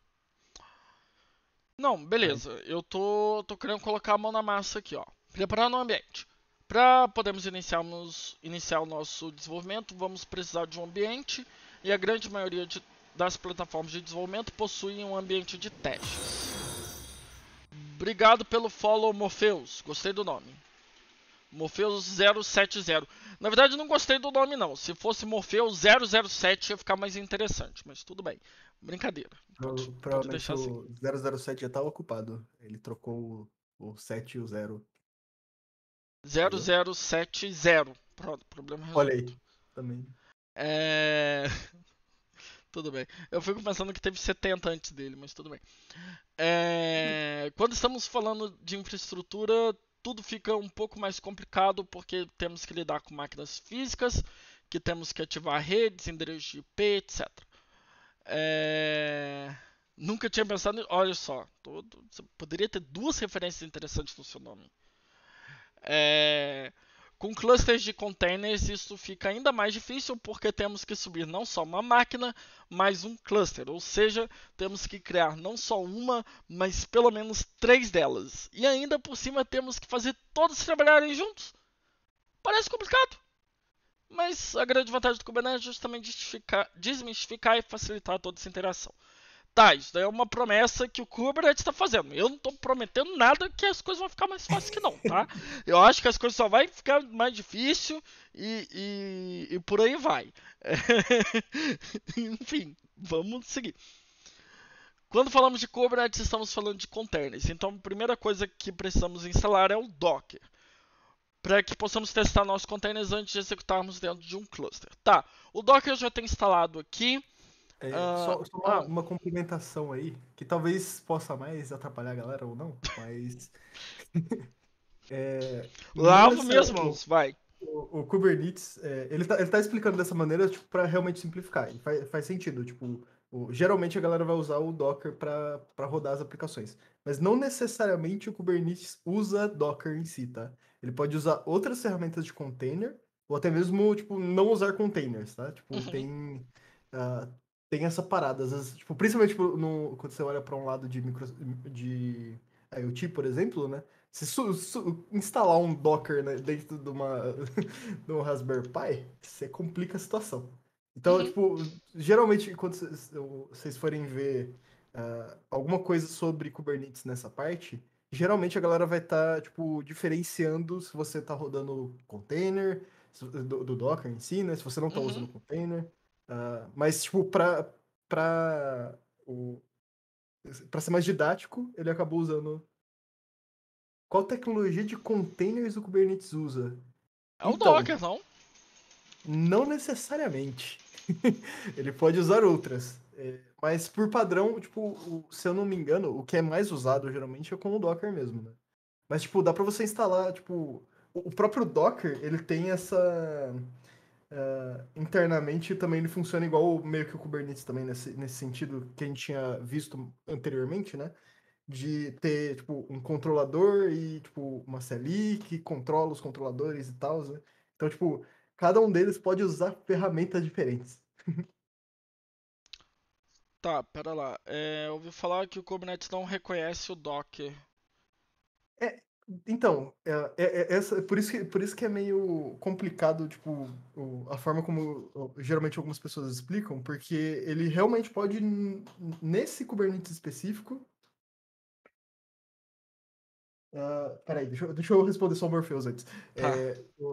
Não,
Aí,
beleza. Eu tô querendo colocar a mão na massa aqui, ó. Preparando o ambiente. Para podermos iniciar o nosso desenvolvimento, vamos precisar de um ambiente e a grande maioria das plataformas de desenvolvimento possuem um ambiente de testes. Obrigado pelo follow, Morpheus. Gostei do nome. Morpheus 070. Na verdade, não gostei do nome, não. Se fosse Morpheus 007, ia ficar mais interessante. Mas tudo bem. Brincadeira. Pode
provavelmente
deixar assim.
o 007 já tá ocupado. Ele trocou o 7 e o 0, entendeu?
0070. Pronto, problema
Olha
resolvido.
aí, também.
É... Tudo bem. Eu fico pensando que teve 70 antes dele, mas tudo bem. Quando estamos falando de infraestrutura, tudo fica um pouco mais complicado porque temos que lidar com máquinas físicas, que temos que ativar redes, endereço de IP, etc. Nunca tinha pensado. Olha só, você poderia ter duas referências interessantes no seu nome. É, com clusters de containers, isso fica ainda mais difícil porque temos que subir não só uma máquina, mas um cluster. Ou seja, temos que criar não só uma, mas pelo menos três delas. E ainda por cima temos que fazer todos trabalharem juntos. Parece complicado, mas a grande vantagem do Kubernetes é justamente desmistificar e facilitar toda essa interação. Tá, isso daí é uma promessa que o Kubernetes está fazendo. Eu não estou prometendo nada que as coisas vão ficar mais fáceis que não, tá? Eu acho que as coisas só vai ficar mais difícil e por aí vai. Enfim, vamos seguir. Quando falamos de Kubernetes, estamos falando de containers. Então, a primeira coisa que precisamos instalar é o Docker, para que possamos testar nossos containers antes de executarmos dentro de um cluster. Tá, o Docker eu já tenho instalado aqui.
Só uma complementação aí, que talvez possa mais atrapalhar a galera ou não, mas não
Lavo minhas
necessariamente
mãos, vai.
o Kubernetes, ele tá explicando dessa maneira, tipo, para realmente simplificar. E faz sentido, tipo, geralmente a galera vai usar o Docker para rodar as aplicações. Mas não necessariamente o Kubernetes usa Docker em si, tá? Ele pode usar outras ferramentas de container, ou até mesmo, tipo, não usar containers, tá? Tipo,
Uhum.
ah, tem essa parada. Às vezes, tipo, principalmente tipo, quando você olha para um lado de IoT, por exemplo, né? Se instalar um Docker, né, dentro de um Raspberry Pi, você complica a situação. Então,
Uhum.
tipo, geralmente quando vocês forem ver alguma coisa sobre Kubernetes nessa parte, geralmente a galera vai estar, tipo, diferenciando se você está rodando container, do Docker em si, né? Se você não está usando
Uhum.
container. Mas, tipo, pra, o, pra ser mais didático, ele acabou usando. Qual tecnologia de containers o Kubernetes usa?
É o
Então,
Docker, não?
não necessariamente. Ele pode usar outras. Mas por padrão, tipo, se eu não me engano, o que é mais usado geralmente é com o Docker mesmo, né? Mas, tipo, dá pra você instalar, tipo, o próprio Docker, ele tem essa. Internamente também ele funciona igual meio que o Kubernetes também, nesse sentido que a gente tinha visto anteriormente, né? De ter, tipo, um controlador e, tipo, uma CLI que controla os controladores e tal, né? Então, tipo, cada um deles pode usar ferramentas diferentes.
Tá, pera lá. Eu ouvi falar que o Kubernetes não reconhece o Docker.
É, então, por isso que é meio complicado, tipo, a forma como geralmente algumas pessoas explicam, porque ele realmente pode, nesse Kubernetes específico. Peraí, deixa eu responder só o Morpheus antes.
Tá.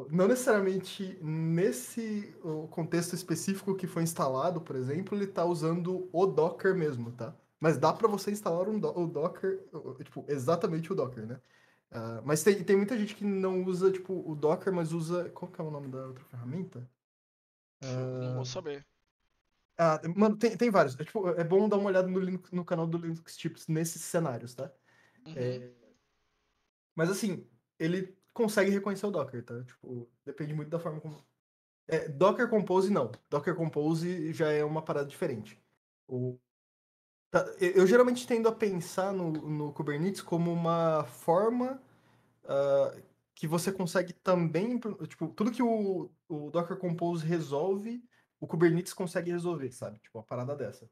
Não necessariamente nesse o contexto específico que foi instalado, por exemplo, ele está usando o Docker mesmo, tá? Mas dá para você instalar o Docker, tipo, exatamente o Docker, né? Mas tem muita gente que não usa, tipo, o Docker, mas usa. Qual que é o nome da outra ferramenta?
Não vou saber.
Mano, tem vários. Tipo, é bom dar uma olhada no canal do Linux Tips nesses cenários, tá?
Uhum.
Mas assim, ele consegue reconhecer o Docker, tá? Tipo, depende muito da forma como. Docker Compose não. Docker Compose já é uma parada diferente. Eu geralmente tendo a pensar no Kubernetes como uma forma que você consegue também. Tipo, tudo que o Docker Compose resolve, o Kubernetes consegue resolver, sabe? Tipo, uma parada dessa.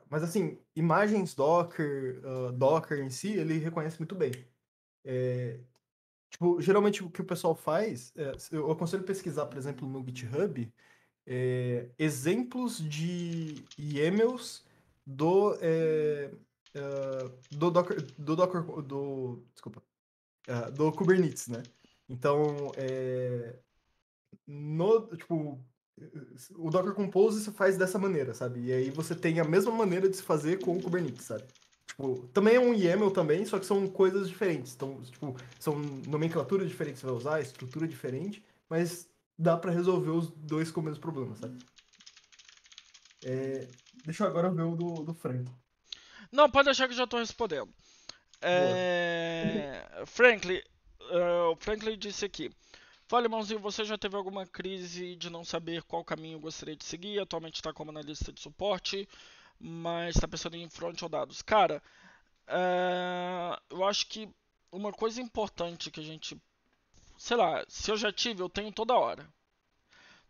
Mas assim, imagens Docker, Docker em si, ele reconhece muito bem. Tipo, geralmente o que o pessoal faz, eu aconselho pesquisar, por exemplo, no GitHub, exemplos de YAMLs do Kubernetes, né? Então, tipo, o Docker Compose se faz dessa maneira, sabe? E aí você tem a mesma maneira de se fazer com o Kubernetes, sabe? Tipo, também é um YAML também, só que são coisas diferentes. Então, tipo, são nomenclaturas diferentes que você vai usar, estrutura diferente, mas dá pra resolver os dois com o mesmo problema, sabe? Deixa eu agora ver o do Frank.
Não, pode deixar que eu já tô respondendo.
Boa.
O Franklin disse aqui. Fala, irmãozinho, você já teve alguma crise de não saber qual caminho gostaria de seguir? Atualmente está como analista de suporte, mas está pensando em front ou dados. Cara, eu acho que uma coisa importante que a gente. Sei lá, se eu já tive, eu tenho toda hora.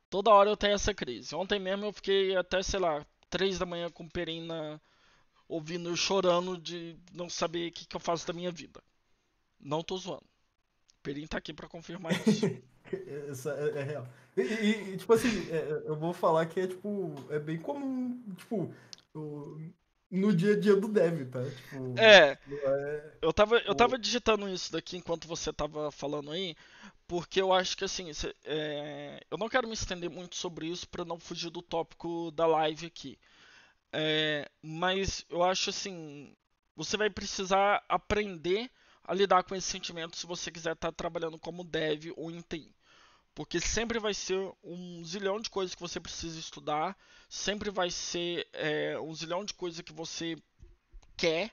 Toda hora eu tenho essa crise. Ontem mesmo eu fiquei até, sei lá, 3 da manhã com perina ouvindo eu chorando de não saber o que eu faço da minha vida. Não tô zoando. Perin tá aqui pra confirmar isso.
Essa é real. Tipo assim, eu vou falar que tipo, é bem comum, tipo, o- no dia a dia do dev, tá? Tipo,
É,
é,
eu tava
o,
digitando isso daqui enquanto você tava falando aí, porque eu acho que assim, eu não quero me estender muito sobre isso pra não fugir do tópico da live aqui. Mas eu acho assim, você vai precisar aprender a lidar com esse sentimento se você quiser estar trabalhando como dev ou em TI. Porque sempre vai ser um zilhão de coisas que você precisa estudar, sempre vai ser um zilhão de coisas que você quer.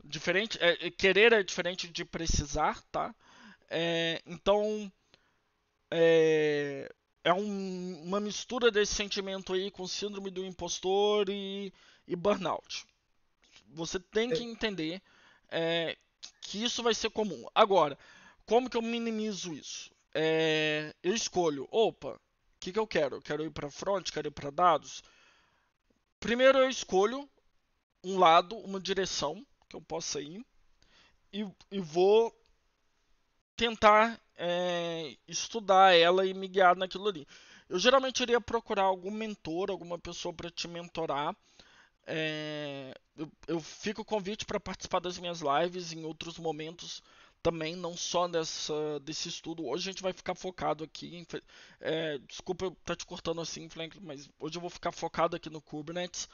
Diferente, querer é diferente de precisar, tá? Então é, uma mistura desse sentimento aí com síndrome do impostor e burnout. Você tem que
é,
entender é, que isso vai ser comum. Agora, como que eu minimizo isso? Eu escolho, opa, o que eu quero? Eu quero ir para front, quero ir para dados. Primeiro eu escolho um lado, uma direção que eu possa ir e vou tentar estudar ela e me guiar naquilo ali. Eu geralmente iria procurar algum mentor, alguma pessoa para te mentorar. Eu fico o convite para participar das minhas lives em outros momentos também, não só desse estudo. Hoje a gente vai ficar focado aqui. Desculpa eu estar te cortando assim, Frank, mas hoje eu vou ficar focado aqui no Kubernetes.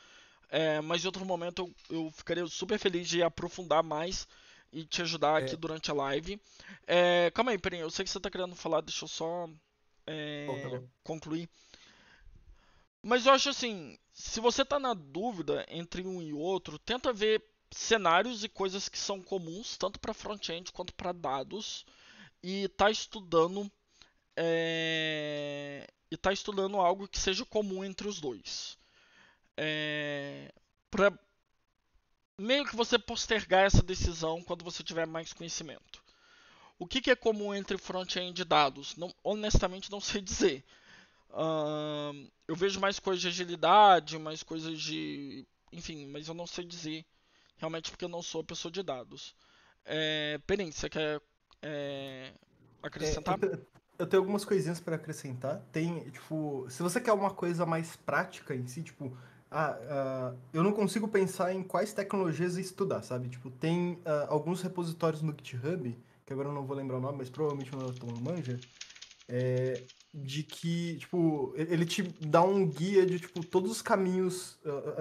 Mas em outro momento eu ficaria super feliz de aprofundar mais e te ajudar aqui
é,
durante a live. Calma aí, Perinho, eu sei que você está querendo falar, deixa eu só
bom, tá bom.
concluir. Mas eu acho assim, se você tá na dúvida entre um e outro, tenta ver cenários e coisas que são comuns tanto para front-end quanto para dados e tá estudando algo que seja comum entre os dois. Para meio que você postergar essa decisão quando você tiver mais conhecimento. O que é comum entre front-end e dados? Honestamente não sei dizer. Eu vejo mais coisas de agilidade, mais coisas de. Enfim, mas eu não sei dizer. Realmente porque eu não sou pessoa de dados. Perin, você quer
É,
acrescentar?
eu tenho algumas coisinhas para acrescentar. Tem, tipo, se você quer uma coisa mais prática em si, tipo, eu não consigo pensar em quais tecnologias estudar, sabe? Tipo, tem alguns repositórios no GitHub, que agora eu não vou lembrar o nome, mas provavelmente o Norton manja, de que, tipo, ele te dá um guia de, tipo, todos os caminhos,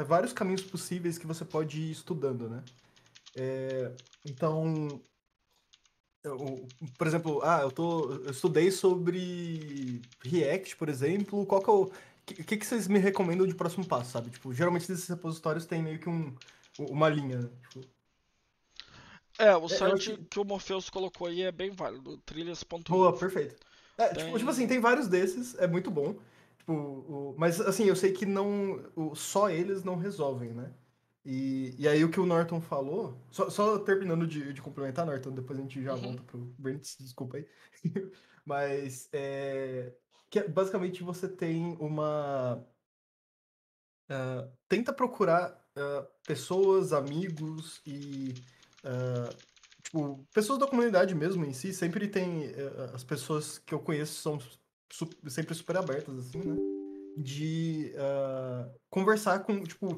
vários caminhos possíveis que você pode ir estudando, né? Então, por exemplo, eu estudei sobre React, por exemplo. Qual que é que vocês me recomendam de próximo passo, sabe? Tipo, geralmente esses repositórios têm meio que uma linha, né? Tipo,
O
eu acho
site
que.
que o Morpheus colocou aí é bem válido,
Boa,
trilhas.info.
perfeito. Tipo assim,
Tem.
tem vários desses, é muito bom. Tipo, mas assim, eu sei que não, só eles não resolvem, né? E aí o que o Norton falou, só terminando de complementar, Norton, depois a gente já
Uhum.
volta pro Bernardes, desculpa aí. Mas que basicamente você tem uma. Tenta procurar pessoas, amigos e tipo, pessoas da comunidade mesmo em si. Sempre tem as pessoas que eu conheço são sempre super abertas, assim, né? De conversar com, tipo,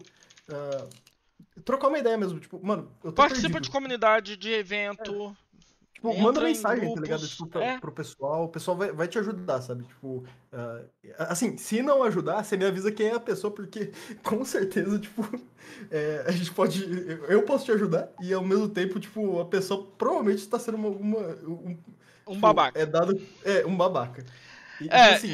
trocar uma ideia mesmo. Tipo, mano, eu tô
Participa de
perdido.
comunidade, de evento,
Tipo, manda
entra em
mensagem, tá ligado?
grupos.
Tipo, pro pessoal. O pessoal vai te ajudar, sabe? Tipo, assim, se não ajudar, você me avisa quem é a pessoa, porque com certeza, tipo, a gente pode. Eu posso te ajudar, e ao mesmo tempo, tipo, a pessoa provavelmente está sendo tipo, é
Babaca.
dado. É, um babaca. E assim,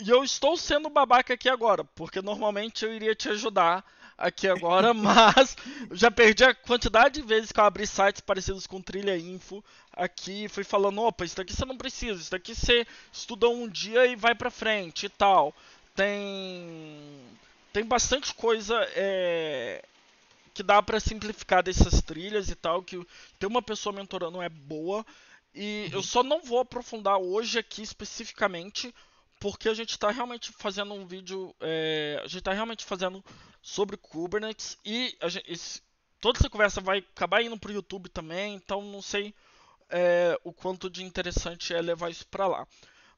eu estou sendo babaca aqui agora, porque normalmente eu iria te ajudar aqui agora, mas eu já perdi a quantidade de vezes que eu abri sites parecidos com Trilha Info aqui e fui falando, opa, isso daqui você não precisa, isso daqui você estuda um dia e vai pra frente e tal. Tem bastante coisa que dá pra simplificar dessas trilhas e tal, que ter uma pessoa mentorando é boa. E eu só não vou aprofundar hoje aqui especificamente, porque a gente está realmente fazendo um vídeo, a gente está realmente fazendo sobre Kubernetes e toda essa conversa vai acabar indo para o YouTube também, então não sei o quanto de interessante é levar isso para lá.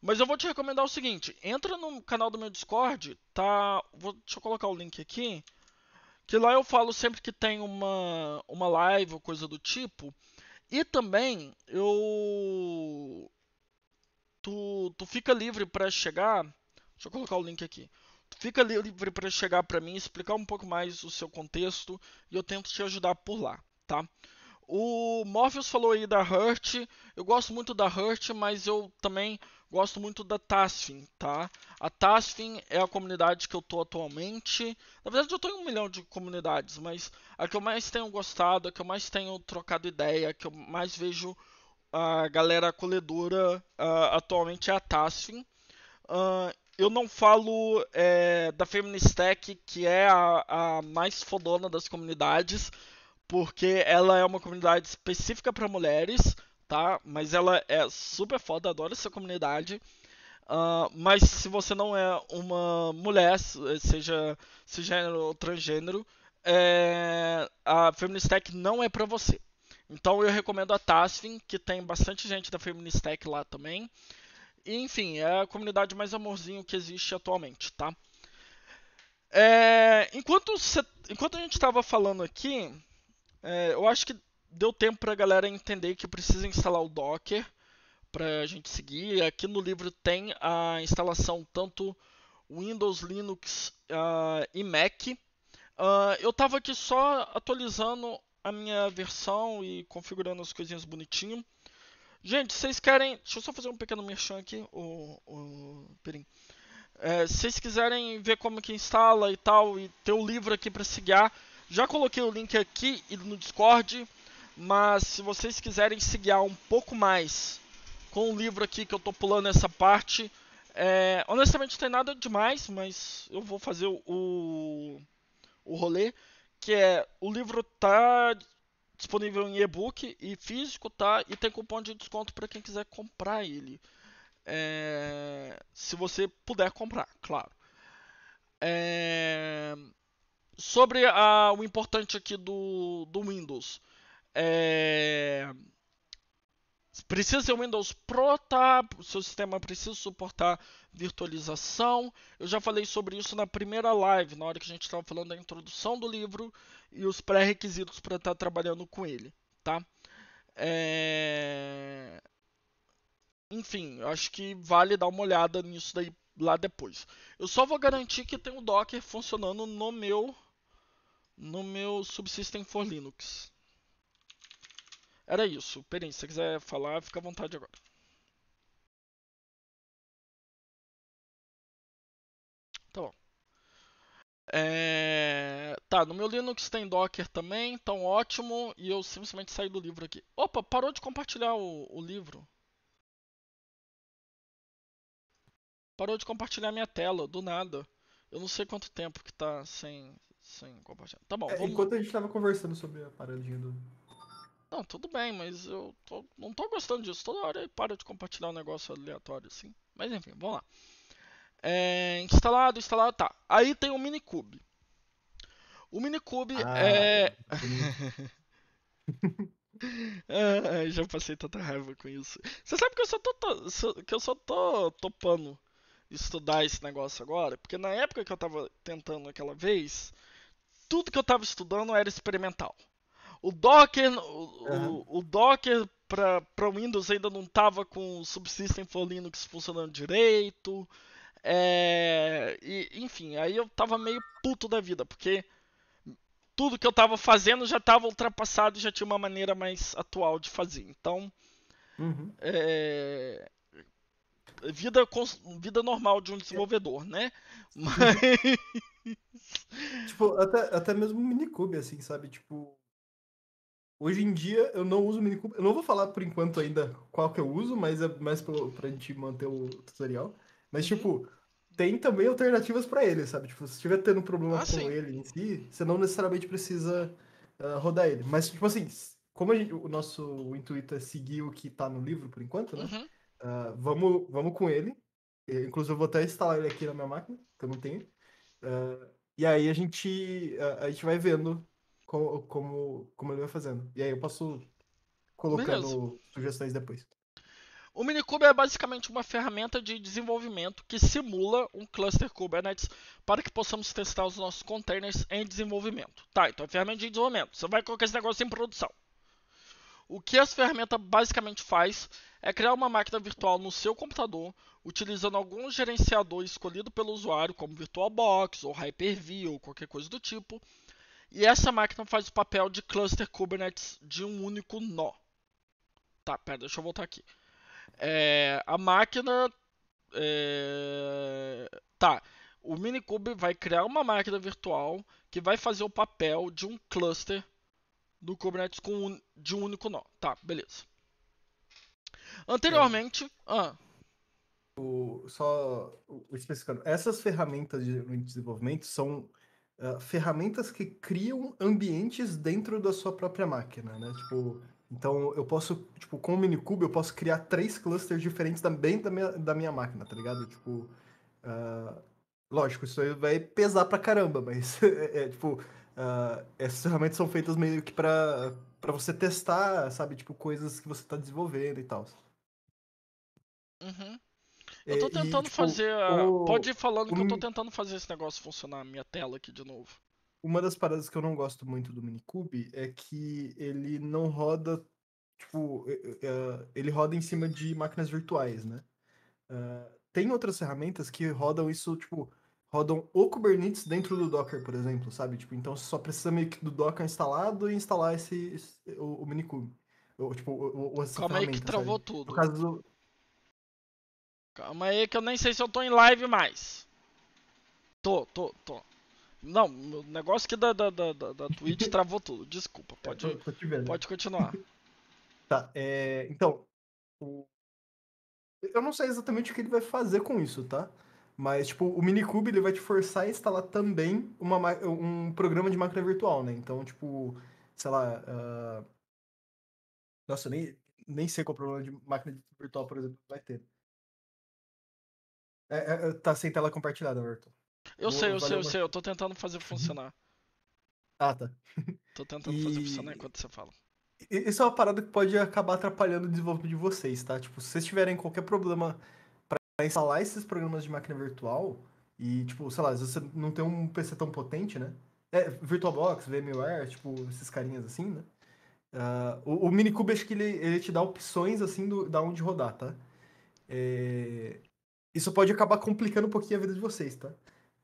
Mas eu vou te recomendar o seguinte, entra no canal do meu Discord, tá? Deixa eu colocar o link aqui, que lá eu falo sempre que tem uma live ou coisa do tipo. E também tu fica livre para chegar. Deixa eu colocar o link aqui. Tu fica livre para chegar para mim, explicar um pouco mais o seu contexto e eu tento te ajudar por lá, tá? O Morpheus falou aí da Hurt. Eu gosto muito da Hurt, mas eu também gosto muito da Tasfin, tá? A Tasfin é a comunidade que eu tô atualmente. Na verdade, eu tô em 1 milhão de comunidades, mas a que eu mais tenho gostado, a que eu mais tenho trocado ideia, a que eu mais vejo a galera acolhedora atualmente é a Tasfin. Eu não falo da Feministech, que é a mais fodona das comunidades, porque ela é uma comunidade específica para mulheres, tá? Mas ela é super foda, adoro essa comunidade. Mas se você não é uma mulher, seja cisgênero ou transgênero, a Feministech não é para você. Então eu recomendo a Tasfin, que tem bastante gente da Feministech lá também. E, enfim, é a comunidade mais amorzinho que existe atualmente, tá? Enquanto a gente estava falando aqui, eu acho que deu tempo para a galera entender que precisa instalar o Docker para a gente seguir. Aqui no livro tem a instalação tanto Windows, Linux e Mac. Eu estava aqui só atualizando a minha versão e configurando as coisinhas bonitinho. Gente, vocês querem. Deixa eu só fazer um pequeno merchan aqui, o Perim. Se vocês quiserem ver como que instala e tal, e ter o livro aqui para se guiar, já coloquei o link aqui e no Discord. Mas se vocês quiserem se guiar um pouco mais com o livro aqui que eu tô pulando essa parte, honestamente não tem nada demais, mas eu vou fazer o rolê, que o livro tá disponível em e-book e físico, tá? E tem cupom de desconto para quem quiser comprar ele. Se você puder comprar, claro. Sobre o importante aqui do Windows. Precisa ser o Windows Pro, tá? O seu sistema precisa suportar virtualização. Eu já falei sobre isso na primeira live, na hora que a gente estava falando da introdução do livro e os pré-requisitos para estar trabalhando com ele, tá? Enfim, acho que vale dar uma olhada nisso daí lá depois. Eu só vou garantir que tem o Docker funcionando no meu Subsystem for Linux. Era isso. Perim, se você quiser falar, fica à vontade agora. Tá bom. Tá, no meu Linux tem Docker também, então ótimo. E eu simplesmente saí do livro aqui. Opa, parou de compartilhar o livro. Parou de compartilhar minha tela, do nada. Eu não sei quanto tempo que tá sem compartilhar. Tá bom, vamos.
enquanto a gente tava conversando sobre a paradinha do.
Não, tudo bem, mas eu não tô gostando disso. Toda hora ele para de compartilhar um negócio aleatório assim. Mas enfim, vamos lá. Instalado, tá. Aí tem o Minikube. O Minikube é. Já passei tanta raiva com isso. Você sabe que eu só tô topando estudar esse negócio agora? Porque na época que eu tava tentando aquela vez, tudo que eu tava estudando era experimental. O Docker, o Docker para Windows ainda não tava com o Subsystem for Linux funcionando direito. Enfim, aí eu tava meio puto da vida, porque tudo que eu tava fazendo já tava ultrapassado e já tinha uma maneira mais atual de fazer. Então,
Uhum.
vida normal de um desenvolvedor, né? Mas.
Tipo, até mesmo o Minikube, assim, sabe? Tipo, hoje em dia eu não uso o Minikube. Eu não vou falar por enquanto ainda qual que eu uso, mas é mais pra gente manter o tutorial. Mas,
Uhum.
tipo, tem também alternativas pra ele, sabe? Tipo, se estiver tendo problema
Ah,
com
sim.
ele em si, você não necessariamente precisa rodar ele. Mas, tipo assim, como o nosso intuito é seguir o que tá no livro por enquanto, né?
Uhum.
Vamos com ele. Inclusive, eu vou até instalar ele aqui na minha máquina, que eu não tenho. E aí a gente vai vendo como ele vai fazendo. E aí eu posso
Beleza.
colocando sugestões depois.
O Minikube é basicamente uma ferramenta de desenvolvimento que simula um cluster Kubernetes para que possamos testar os nossos containers em desenvolvimento. Tá, então é ferramenta de desenvolvimento. Você vai colocar esse negócio em produção. O que essa ferramenta basicamente faz é criar uma máquina virtual no seu computador, utilizando algum gerenciador escolhido pelo usuário, como VirtualBox ou Hyper-V ou qualquer coisa do tipo. E essa máquina faz o papel de cluster Kubernetes de um único nó. Tá, pera, deixa eu voltar aqui. A máquina. Tá. O Minikube vai criar uma máquina virtual que vai fazer o papel de um cluster do Kubernetes de um único nó. Tá, beleza.
É,
Anteriormente.
especificando, essas ferramentas de desenvolvimento são ferramentas que criam ambientes dentro da sua própria máquina, né? Tipo, então eu posso, tipo, com o Minikube eu posso criar 3 clusters diferentes também da minha máquina, tá ligado? Tipo, ah, lógico, isso aí vai pesar pra caramba, mas tipo, essas ferramentas são feitas meio que pra você testar, sabe? Tipo, coisas que você tá desenvolvendo e tal.
Uhum. Eu tô
E,
tentando
tipo,
fazer. Pode ir falando
o,
que eu tô tentando fazer esse negócio funcionar, minha tela aqui de novo.
uma das paradas que eu não gosto muito do Minikube é que ele não roda, tipo, ele roda em cima de máquinas virtuais, né? Tem outras ferramentas que rodam isso, tipo, rodam o Kubernetes dentro do Docker, por exemplo, sabe? Tipo, então você só precisa meio que do Docker instalado e instalar o Minikube. Ou, tipo, essa
Calma aí que
ferramenta,
travou
sabe? No
tudo.
caso do.
Calma aí que eu nem sei se eu tô em live mais. Tô. Não, o negócio aqui da Twitch travou tudo. Desculpa,
Tô te vendo.
pode continuar.
Tá, então, o- eu não sei exatamente o que ele vai fazer com isso, tá? Mas, tipo, o Minikube, ele vai te forçar a instalar também um programa de máquina virtual, né? Então, tipo, sei lá, nossa, eu nem sei qual problema de máquina virtual, por exemplo, vai ter. Tá sem tela compartilhada, Everton.
Eu sei, eu sei,
Valeu,
eu sei. Eu
Marcelo.
tô tentando fazer funcionar.
Ah, tá.
Tô tentando fazer funcionar
E
enquanto você fala.
isso é uma parada que pode acabar atrapalhando o desenvolvimento de vocês, tá? Tipo, se vocês tiverem qualquer problema para instalar esses programas de máquina virtual, e, tipo, sei lá, às vezes você não tem um PC tão potente, né? VirtualBox, VMware, tipo, esses carinhas assim, né? O Minikube, acho que ele te dá opções, assim, da onde rodar, tá? Isso pode acabar complicando um pouquinho a vida de vocês, tá?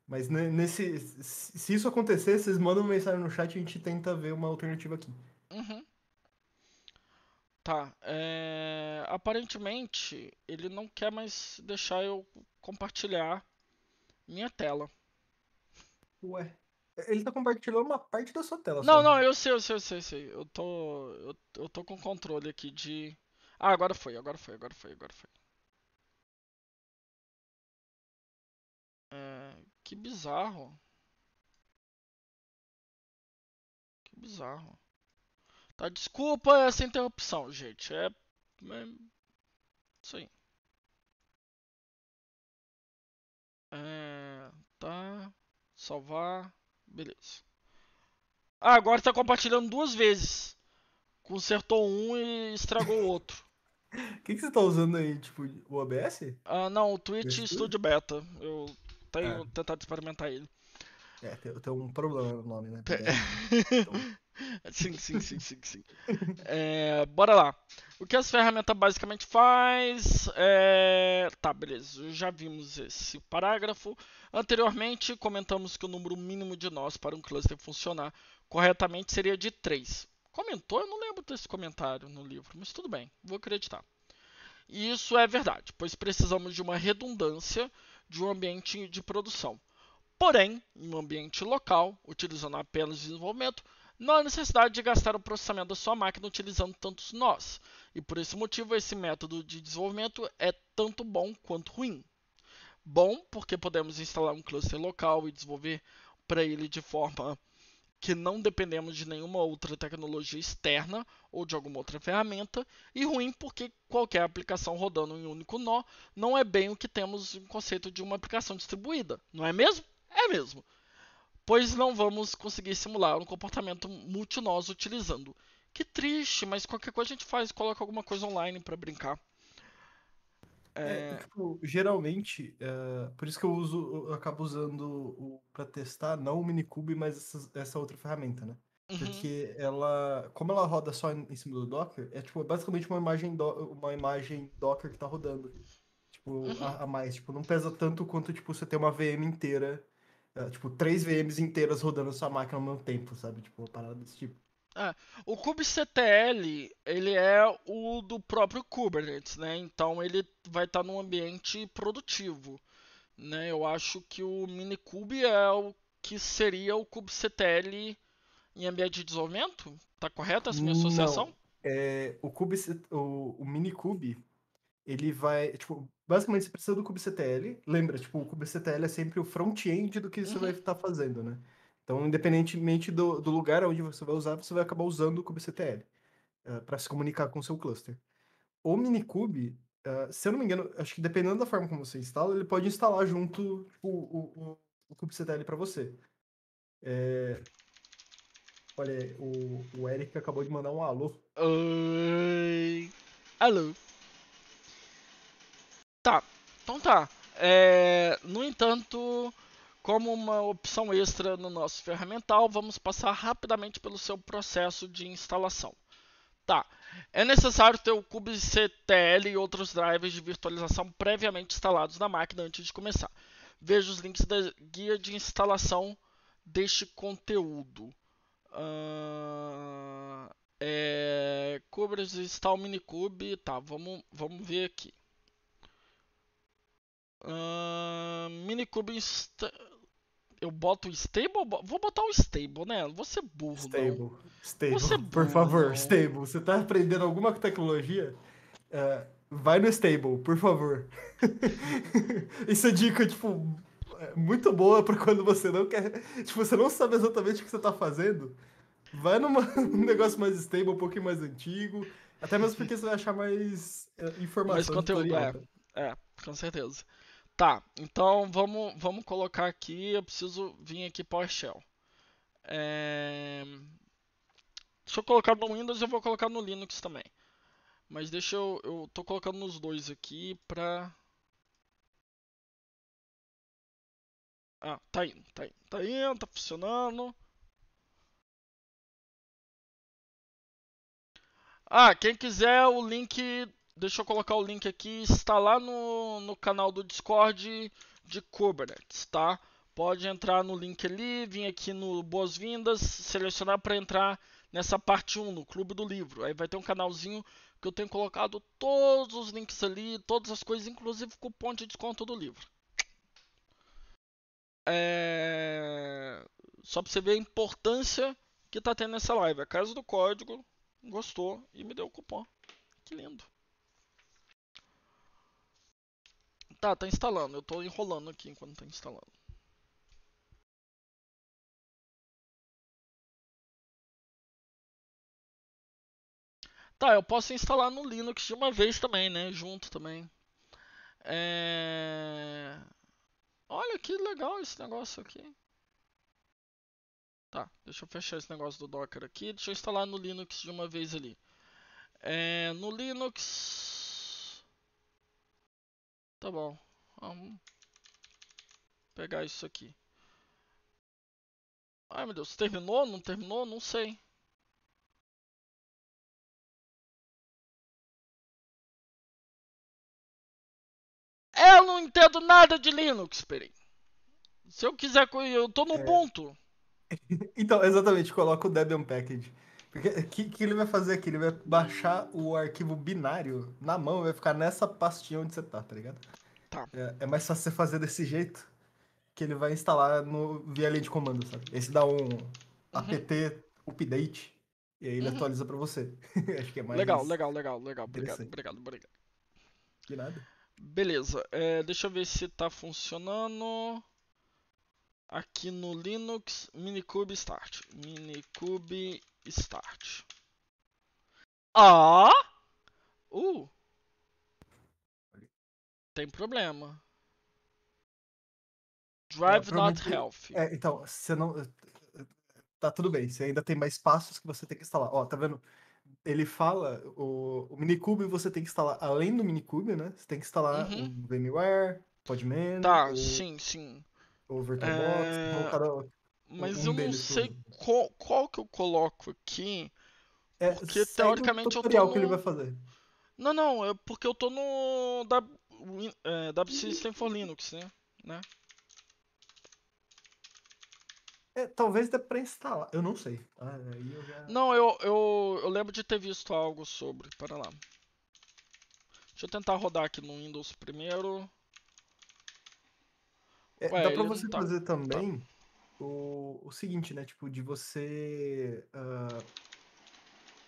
Mas se isso acontecer, vocês mandam uma mensagem no chat e a gente tenta ver uma alternativa aqui.
Uhum. Tá. Aparentemente, ele não quer mais deixar eu compartilhar minha tela.
Ué. Ele tá compartilhando uma parte da sua tela
Não,
só.
não, eu sei, eu sei, eu sei, eu sei. Eu tô com controle aqui de. Ah, agora foi, agora foi, agora foi, agora foi. Que bizarro. Que bizarro. Tá, desculpa essa interrupção, gente. É isso aí. Tá. Salvar. Beleza. Ah, agora tá compartilhando duas vezes. Consertou um e estragou o outro.
O que você tá usando aí? Tipo, o OBS?
Ah, não, o
O
Twitch
Studio?
Studio Beta. Eu
Ah,
tenho tentado experimentar ele.
tem um problema no nome, né? Beta. Então.
Sim, sim, sim, sim, sim. Bora lá. O que essa ferramenta basicamente faz? Tá, beleza. Já vimos esse parágrafo. Anteriormente, comentamos que o número mínimo de nós para um cluster funcionar corretamente seria de 3. Comentou? Eu não lembro desse comentário no livro, mas tudo bem, vou acreditar. E isso é verdade, pois precisamos de uma redundância de um ambiente de produção. Porém, em um ambiente local, utilizando apenas desenvolvimento, não há necessidade de gastar o processamento da sua máquina utilizando tantos nós. E por esse motivo, esse método de desenvolvimento é tanto bom quanto ruim. Bom, porque podemos instalar um cluster local e desenvolver para ele de forma que não dependemos de nenhuma outra tecnologia externa ou de alguma outra ferramenta, e ruim porque qualquer aplicação rodando em um único nó não é bem o que temos no conceito de uma aplicação distribuída, não é mesmo? É mesmo, pois não vamos conseguir simular um comportamento multinós utilizando. Que triste, mas qualquer coisa a gente faz, coloca alguma coisa online para brincar.
Tipo, geralmente, por isso que eu acabo usando pra testar, não o Minikube, mas essa outra ferramenta, né?
Uhum,
Porque ela, como ela roda só em cima do Docker, é tipo, basicamente uma imagem Docker que tá rodando. Tipo,
uhum.
a mais, tipo, não pesa tanto quanto, tipo, você ter uma VM inteira, tipo, 3 VMs inteiras rodando na sua máquina ao mesmo tempo, sabe? Tipo, uma parada desse tipo.
É, o kubectl ele é o do próprio Kubernetes, né? Então ele vai estar num ambiente produtivo, né? Eu acho que o Minikube é o que seria o kubectl em ambiente de desenvolvimento. Tá correta essa minha associação?
Não. O Minikube, ele vai, tipo, basicamente você precisa do kubectl. Lembra, tipo, o kubectl é sempre o front-end do que você vai
Uhum.
estar fazendo, né? Então, independentemente do lugar onde você vai usar, você vai acabar usando o kubectl para se comunicar com o seu cluster. O Minikube, se eu não me engano, acho que dependendo da forma como você instala, ele pode instalar junto tipo, o kubectl para você. Olha, aí, o Eric acabou de mandar um alô.
Oi. Alô. Tá, então tá. No entanto, como uma opção extra no nosso ferramental, vamos passar rapidamente pelo seu processo de instalação. Tá, é necessário ter o kubectl e outros drivers de virtualização previamente instalados na máquina antes de começar. Veja os links da guia de instalação deste conteúdo. Kubernetes install Minikube. Tá, vamos ver aqui. Minikube eu boto o stable? Vou botar o stable, né? Não vou ser burro, não.
Stable,
Vou ser
stable, por
burro,
favor,
não.
stable. Você tá aprendendo alguma tecnologia? Vai no stable, por favor. Isso é dica, tipo, muito boa pra quando você não quer. Tipo, você não sabe exatamente o que você tá fazendo. Vai num negócio mais stable, um pouquinho mais antigo. Até mesmo porque você vai achar mais
Mais
informação de
conteúdo,
tutorial, tá?
com certeza. Tá, então vamos colocar aqui. Eu preciso vir aqui PowerShell. É... Deixa eu colocar no Windows e eu vou colocar no Linux também. Mas deixa eu tô colocando nos dois aqui pra. Ah, tá indo, tá indo, tá indo, tá funcionando. Ah, quem quiser o link, deixa eu colocar o link aqui, está lá no canal do Discord de Kubernetes, tá? Pode entrar no link ali, vir aqui no Boas-Vindas, selecionar para entrar nessa parte 1, no Clube do Livro. Aí vai ter um canalzinho que eu tenho colocado todos os links ali, todas as coisas, inclusive cupom de desconto do livro. É... Só para você ver a importância que tá tendo essa live. A casa do código gostou e me deu o cupom. Que lindo. Tá instalando. Eu tô enrolando aqui enquanto tá instalando. Tá, eu posso instalar no Linux de uma vez também, né? Junto também. É... Olha que legal esse negócio aqui. Tá, deixa eu fechar esse negócio do Docker aqui. Deixa eu instalar no Linux de uma vez ali. No Linux. Tá bom. Vamos pegar isso aqui. Ai meu Deus, terminou? Não terminou? Não sei. Eu não entendo nada de Linux, peraí. Se eu quiser, eu tô no
É,
Ubuntu.
então, exatamente, coloca o Debian Package. Porque o que ele vai fazer aqui? Ele vai baixar o arquivo binário na mão e vai ficar nessa pastinha onde você tá ligado?
Tá.
É mais fácil você fazer desse jeito que ele vai instalar no, via linha de comando, sabe? Esse dá um
Uhum.
apt update e aí ele
Uhum.
atualiza pra você. Acho que é
Legal,
mais
legal, legal, legal. Obrigado,
interessante.
obrigado, obrigado.
De nada.
Beleza, deixa eu ver se tá funcionando. Aqui no Linux, Minikube Start. Minikube Start. Ah! Uh, tem problema.
É,
Drive not
provavelmente.
healthy.
Então, você não. Tá tudo bem, você ainda tem mais passos que você tem que instalar. Ó, tá vendo? Ele fala, o Minikube você tem que instalar, além do Minikube, né? Você tem que instalar
Uhum.
um VMware, Podman,
Tá, sim, sim.
ou VirtualBox, então
É... Mas eu
um
não
deles você
sei
usa.
qual que eu coloco aqui, porque
Segue o
teoricamente eu tô
tutorial que ele vai
no.
fazer.
Não, não, é porque eu tô no W System for Linux, né?
Talvez dê pra instalar, eu não sei. Aí eu já.
Não, eu lembro de ter visto algo sobre. Para lá. Deixa eu tentar rodar aqui no Windows primeiro. Ué,
Dá pra
ele não
você
tá.
fazer
Tá.
também o seguinte, né? Tipo, de você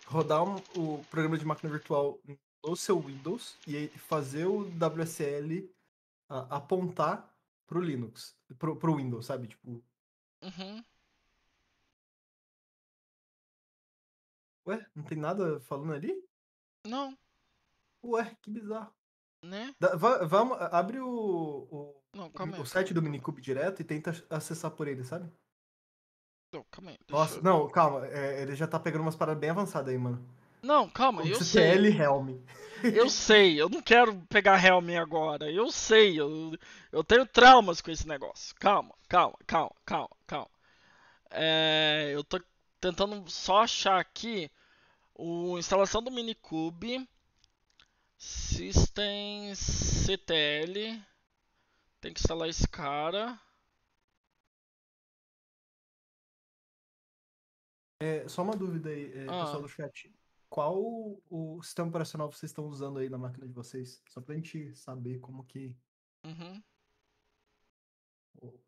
rodar o programa de máquina virtual no seu Windows e aí fazer o WSL apontar pro Linux, pro Windows, sabe? Tipo,
Uhum.
ué, não tem nada falando ali?
Não,
Ué, que bizarro.
né?
Vamos, abre
Não, calma
o
aí, calma
site
aí,
do
calma aí.
Minikube direto e tenta acessar por ele, sabe?
Não, calma aí, deixa
Nossa,
eu.
não, calma, ele já tá pegando umas paradas bem avançadas aí, mano.
Não, calma, eu sei.
CTL Helm.
Eu sei, eu não quero pegar Helm agora. Eu sei, eu tenho traumas com esse negócio. Calma, calma, calma, calma, calma. Eu tô tentando só achar aqui a instalação do Minikube, System CTL. Tem que instalar esse cara.
Só uma dúvida aí, pessoal
Ah,
do chat. Qual o sistema operacional vocês estão usando aí na máquina de vocês? Só pra gente saber
uhum.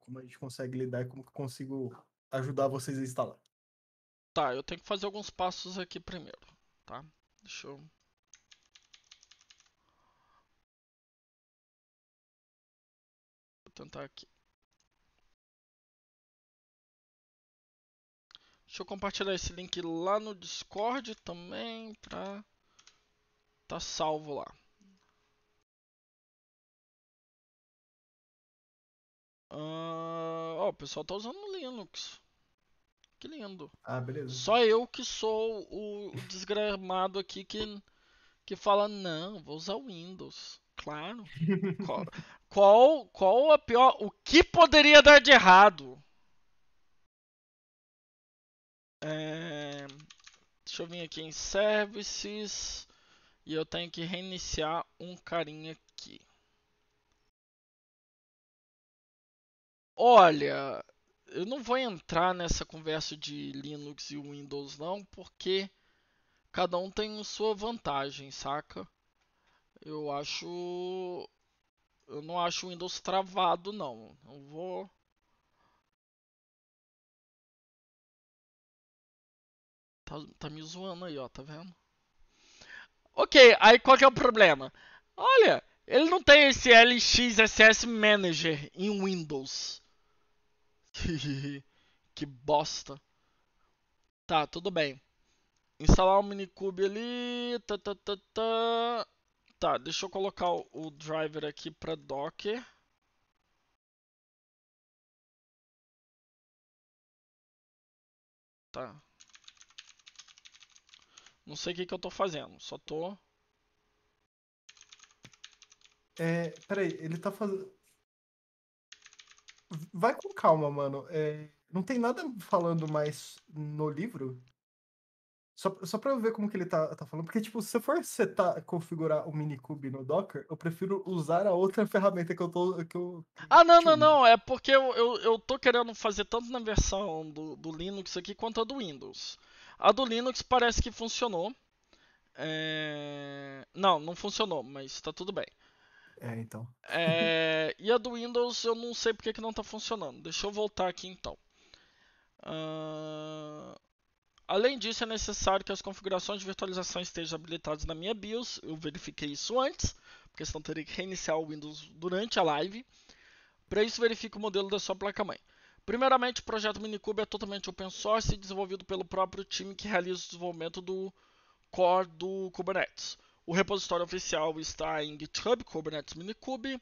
como a gente consegue lidar e como que eu consigo ajudar vocês a instalar.
Tá, eu tenho que fazer alguns passos aqui primeiro, tá? Deixa eu tentar aqui. Deixa eu compartilhar esse link lá no Discord também pra tá salvo lá. Ó, o pessoal tá usando o Linux. Que lindo.
Ah, beleza.
Só eu que sou o desgramado aqui que fala, não, vou usar o Windows. Claro. Qual, qual a pior. O que poderia dar de errado? É, deixa eu vir aqui em Services. E eu tenho que reiniciar um carinha aqui. Olha, eu não vou entrar nessa conversa de Linux e Windows não, porque cada um tem sua vantagem, saca? Eu acho. Eu não acho o Windows travado, não. Não vou. Tá me zoando aí, ó, tá vendo? Ok, aí qual que é o problema? Olha, ele não tem esse LXSS Manager em Windows. Que bosta. Tá, tudo bem. Instalar o Minikube ali. Tá. Tá, deixa eu colocar o driver aqui para Docker. Tá. Não sei o que eu tô fazendo, só tô.
Peraí, ele tá fazendo. Vai com calma, mano. Não tem nada falando mais no livro? Só pra eu ver como que ele tá falando. Porque, tipo, se você for configurar o Minikube no Docker, eu prefiro usar a outra ferramenta que
Ah, não,
te
não,
uso.
não. É porque eu tô querendo fazer tanto na versão do Linux aqui quanto a do Windows. A do Linux parece que funcionou. Não, não funcionou, mas tá tudo bem.
Então.
E a do Windows eu não sei porque que não tá funcionando. Deixa eu voltar aqui então. Ah, Além disso, é necessário que as configurações de virtualização estejam habilitadas na minha BIOS. Eu verifiquei isso antes, porque senão teria que reiniciar o Windows durante a live. Para isso, verifique o modelo da sua placa-mãe. Primeiramente, o projeto Minikube é totalmente open source e desenvolvido pelo próprio time que realiza o desenvolvimento do core do Kubernetes. O repositório oficial está em GitHub Kubernetes Minikube.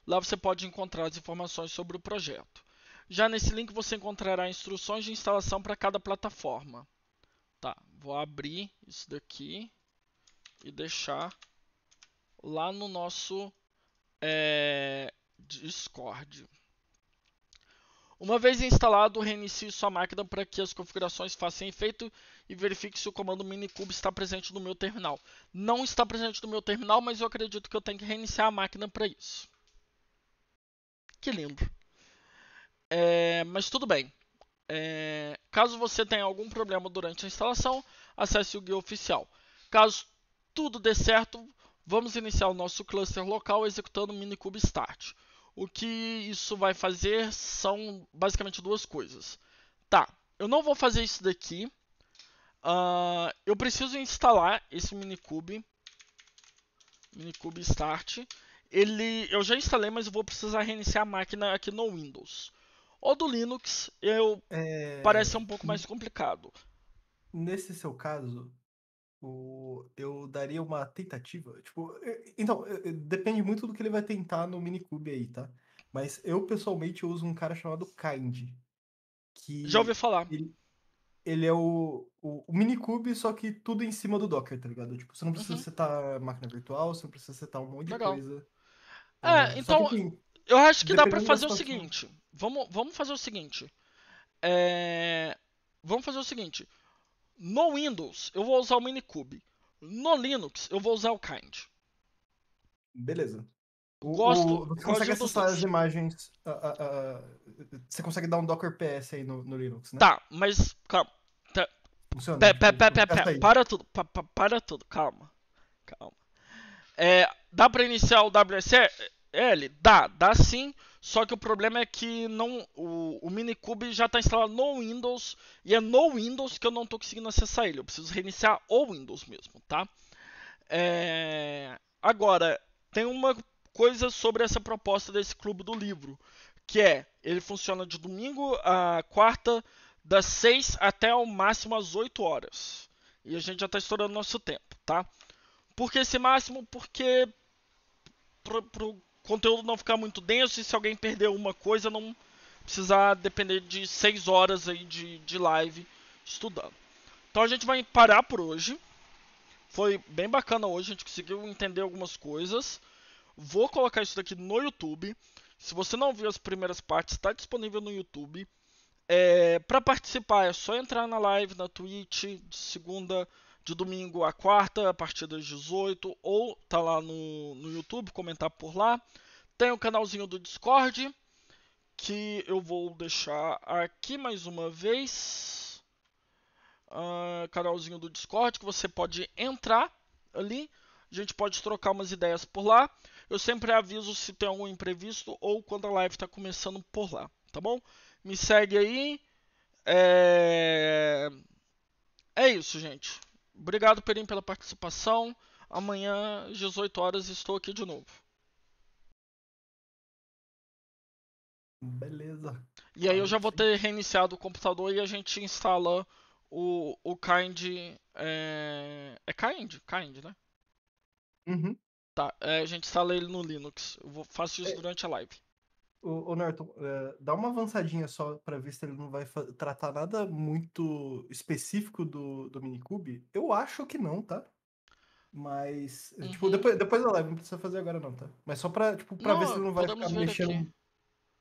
Lá você pode encontrar as informações sobre o projeto. Já nesse link você encontrará instruções de instalação para cada plataforma. Tá, vou abrir isso daqui e deixar lá no nosso Discord. Uma vez instalado, reinicie sua máquina para que as configurações façam efeito e verifique se o comando Minikube está presente no meu terminal. Não está presente no meu terminal, mas eu acredito que eu tenho que reiniciar a máquina para isso. Que lindo. Mas tudo bem. Caso você tenha algum problema durante a instalação, acesse o guia oficial. Caso tudo dê certo, vamos iniciar o nosso cluster local executando o Minikube Start. O que isso vai fazer são basicamente duas coisas. Tá, eu não vou fazer isso daqui. Eu preciso instalar esse Minikube Start. Eu já instalei, mas eu vou precisar reiniciar a máquina aqui no Windows. O do Linux, parece ser um pouco mais complicado.
Nesse seu caso, eu daria uma tentativa. Tipo, então, depende muito do que ele vai tentar no Minikube aí, tá? Mas eu pessoalmente uso um cara chamado Kind,
Já ouvi
que
falar.
ele é o Minikube, só que tudo em cima do Docker, tá ligado? Tipo, você não precisa
Uhum,
setar máquina virtual, você não precisa setar um monte de
legal.
coisa. Só que
Então,
assim,
eu acho que dá pra
dependendo da
fazer o
situação.
seguinte. Vamos fazer o seguinte. É, Vamos fazer o seguinte. No Windows, eu vou usar o Minikube. No Linux, eu vou usar o Kind.
Beleza. Você
Gosto
consegue
de um dos
acessar as
dois.
imagens. Você consegue dar um Docker PS aí no Linux, né?
Tá, mas calma. Tá,
Funciona? Tipo, testa aí.
para tudo. Para tudo. Calma. Calma. Dá para iniciar o WSL? Dá sim. Só que o problema é que o Minikube já está instalado no Windows e é no Windows que eu não estou conseguindo acessar ele. Eu preciso reiniciar o Windows mesmo, tá? Agora, tem uma coisa sobre essa proposta desse clube do livro, que ele funciona de domingo a quarta, das 6 até ao máximo às 8 horas. E a gente já está estourando nosso tempo, tá? Por que esse máximo? Porque pro conteúdo não ficar muito denso e se alguém perder uma coisa, não precisar depender de 6 horas aí de live estudando. Então a gente vai parar por hoje. Foi bem bacana hoje, a gente conseguiu entender algumas coisas. Vou colocar isso daqui no YouTube. Se você não viu as primeiras partes, está disponível no YouTube. Para participar é só entrar na live na Twitch de segunda, de domingo a quarta, a partir das 18, ou tá lá no YouTube, comentar por lá. Tem o canalzinho do Discord, que eu vou deixar aqui mais uma vez. Canalzinho do Discord, que você pode entrar ali. A gente pode trocar umas ideias por lá. Eu sempre aviso se tem algum imprevisto ou quando a live está começando por lá, tá bom? Me segue aí. É... é isso, gente. Obrigado, Perim, pela participação. Amanhã, às 18 horas, estou aqui de novo.
Beleza.
E aí eu já vou
Ok.
ter reiniciado o computador e a gente instala o Kind. É Kind? Kind, né?
Uhum.
Tá, a gente instala ele no Linux. Faço isso
É,
durante a live.
Norton, dá uma avançadinha só pra ver se ele não vai tratar nada muito específico do Minikube. Eu acho que não, tá? Mas, tipo,
Uhum.
depois da live, não precisa fazer agora não, tá? Mas só pra, tipo, pra ver se
Não,
ele não vai ficar
podemos ver aqui.
mexendo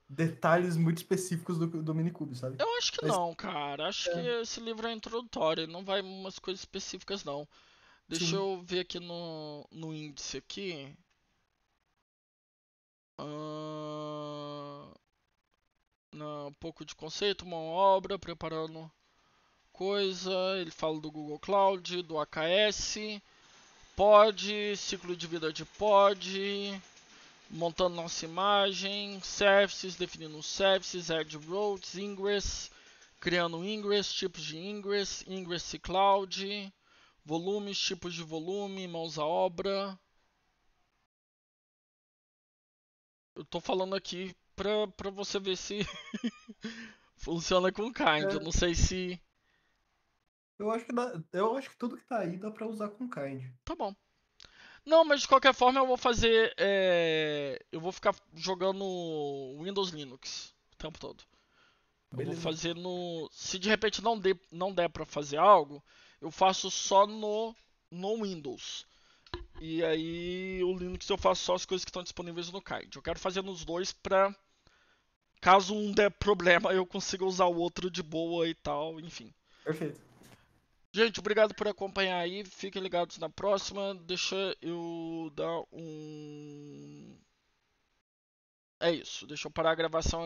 detalhes muito específicos do Minikube, sabe?
Eu acho que
Mas,
não, cara. Acho que
é,
esse livro é introdutório. Não vai umas coisas específicas, não. Deixa
sim.
eu ver aqui no índice aqui. Um pouco de conceito, uma obra, preparando coisa, ele fala do Google Cloud, do AKS, pod, ciclo de vida de pod, montando nossa imagem, services, definindo services, add roles, ingress, criando ingress, tipos de ingress, ingress cloud, volumes, tipos de volume, mãos à obra. Eu tô falando aqui pra você ver se funciona com Kind. Eu
É,
não sei se.
eu acho que tudo que tá aí dá pra usar com Kind.
Tá bom. Não, mas de qualquer forma eu vou fazer. Eu vou ficar jogando Windows Linux o tempo todo. Eu vou
Beleza.
fazer no. Se de repente não der pra fazer algo, eu faço só no Windows. E aí o Linux eu faço só as coisas que estão disponíveis no Kind. Eu quero fazer nos dois pra. Caso um der problema, eu consiga usar o outro de boa e tal, enfim.
Perfeito.
Gente, obrigado por acompanhar aí. Fiquem ligados na próxima. Deixa eu dar um. É isso. Deixa eu parar a gravação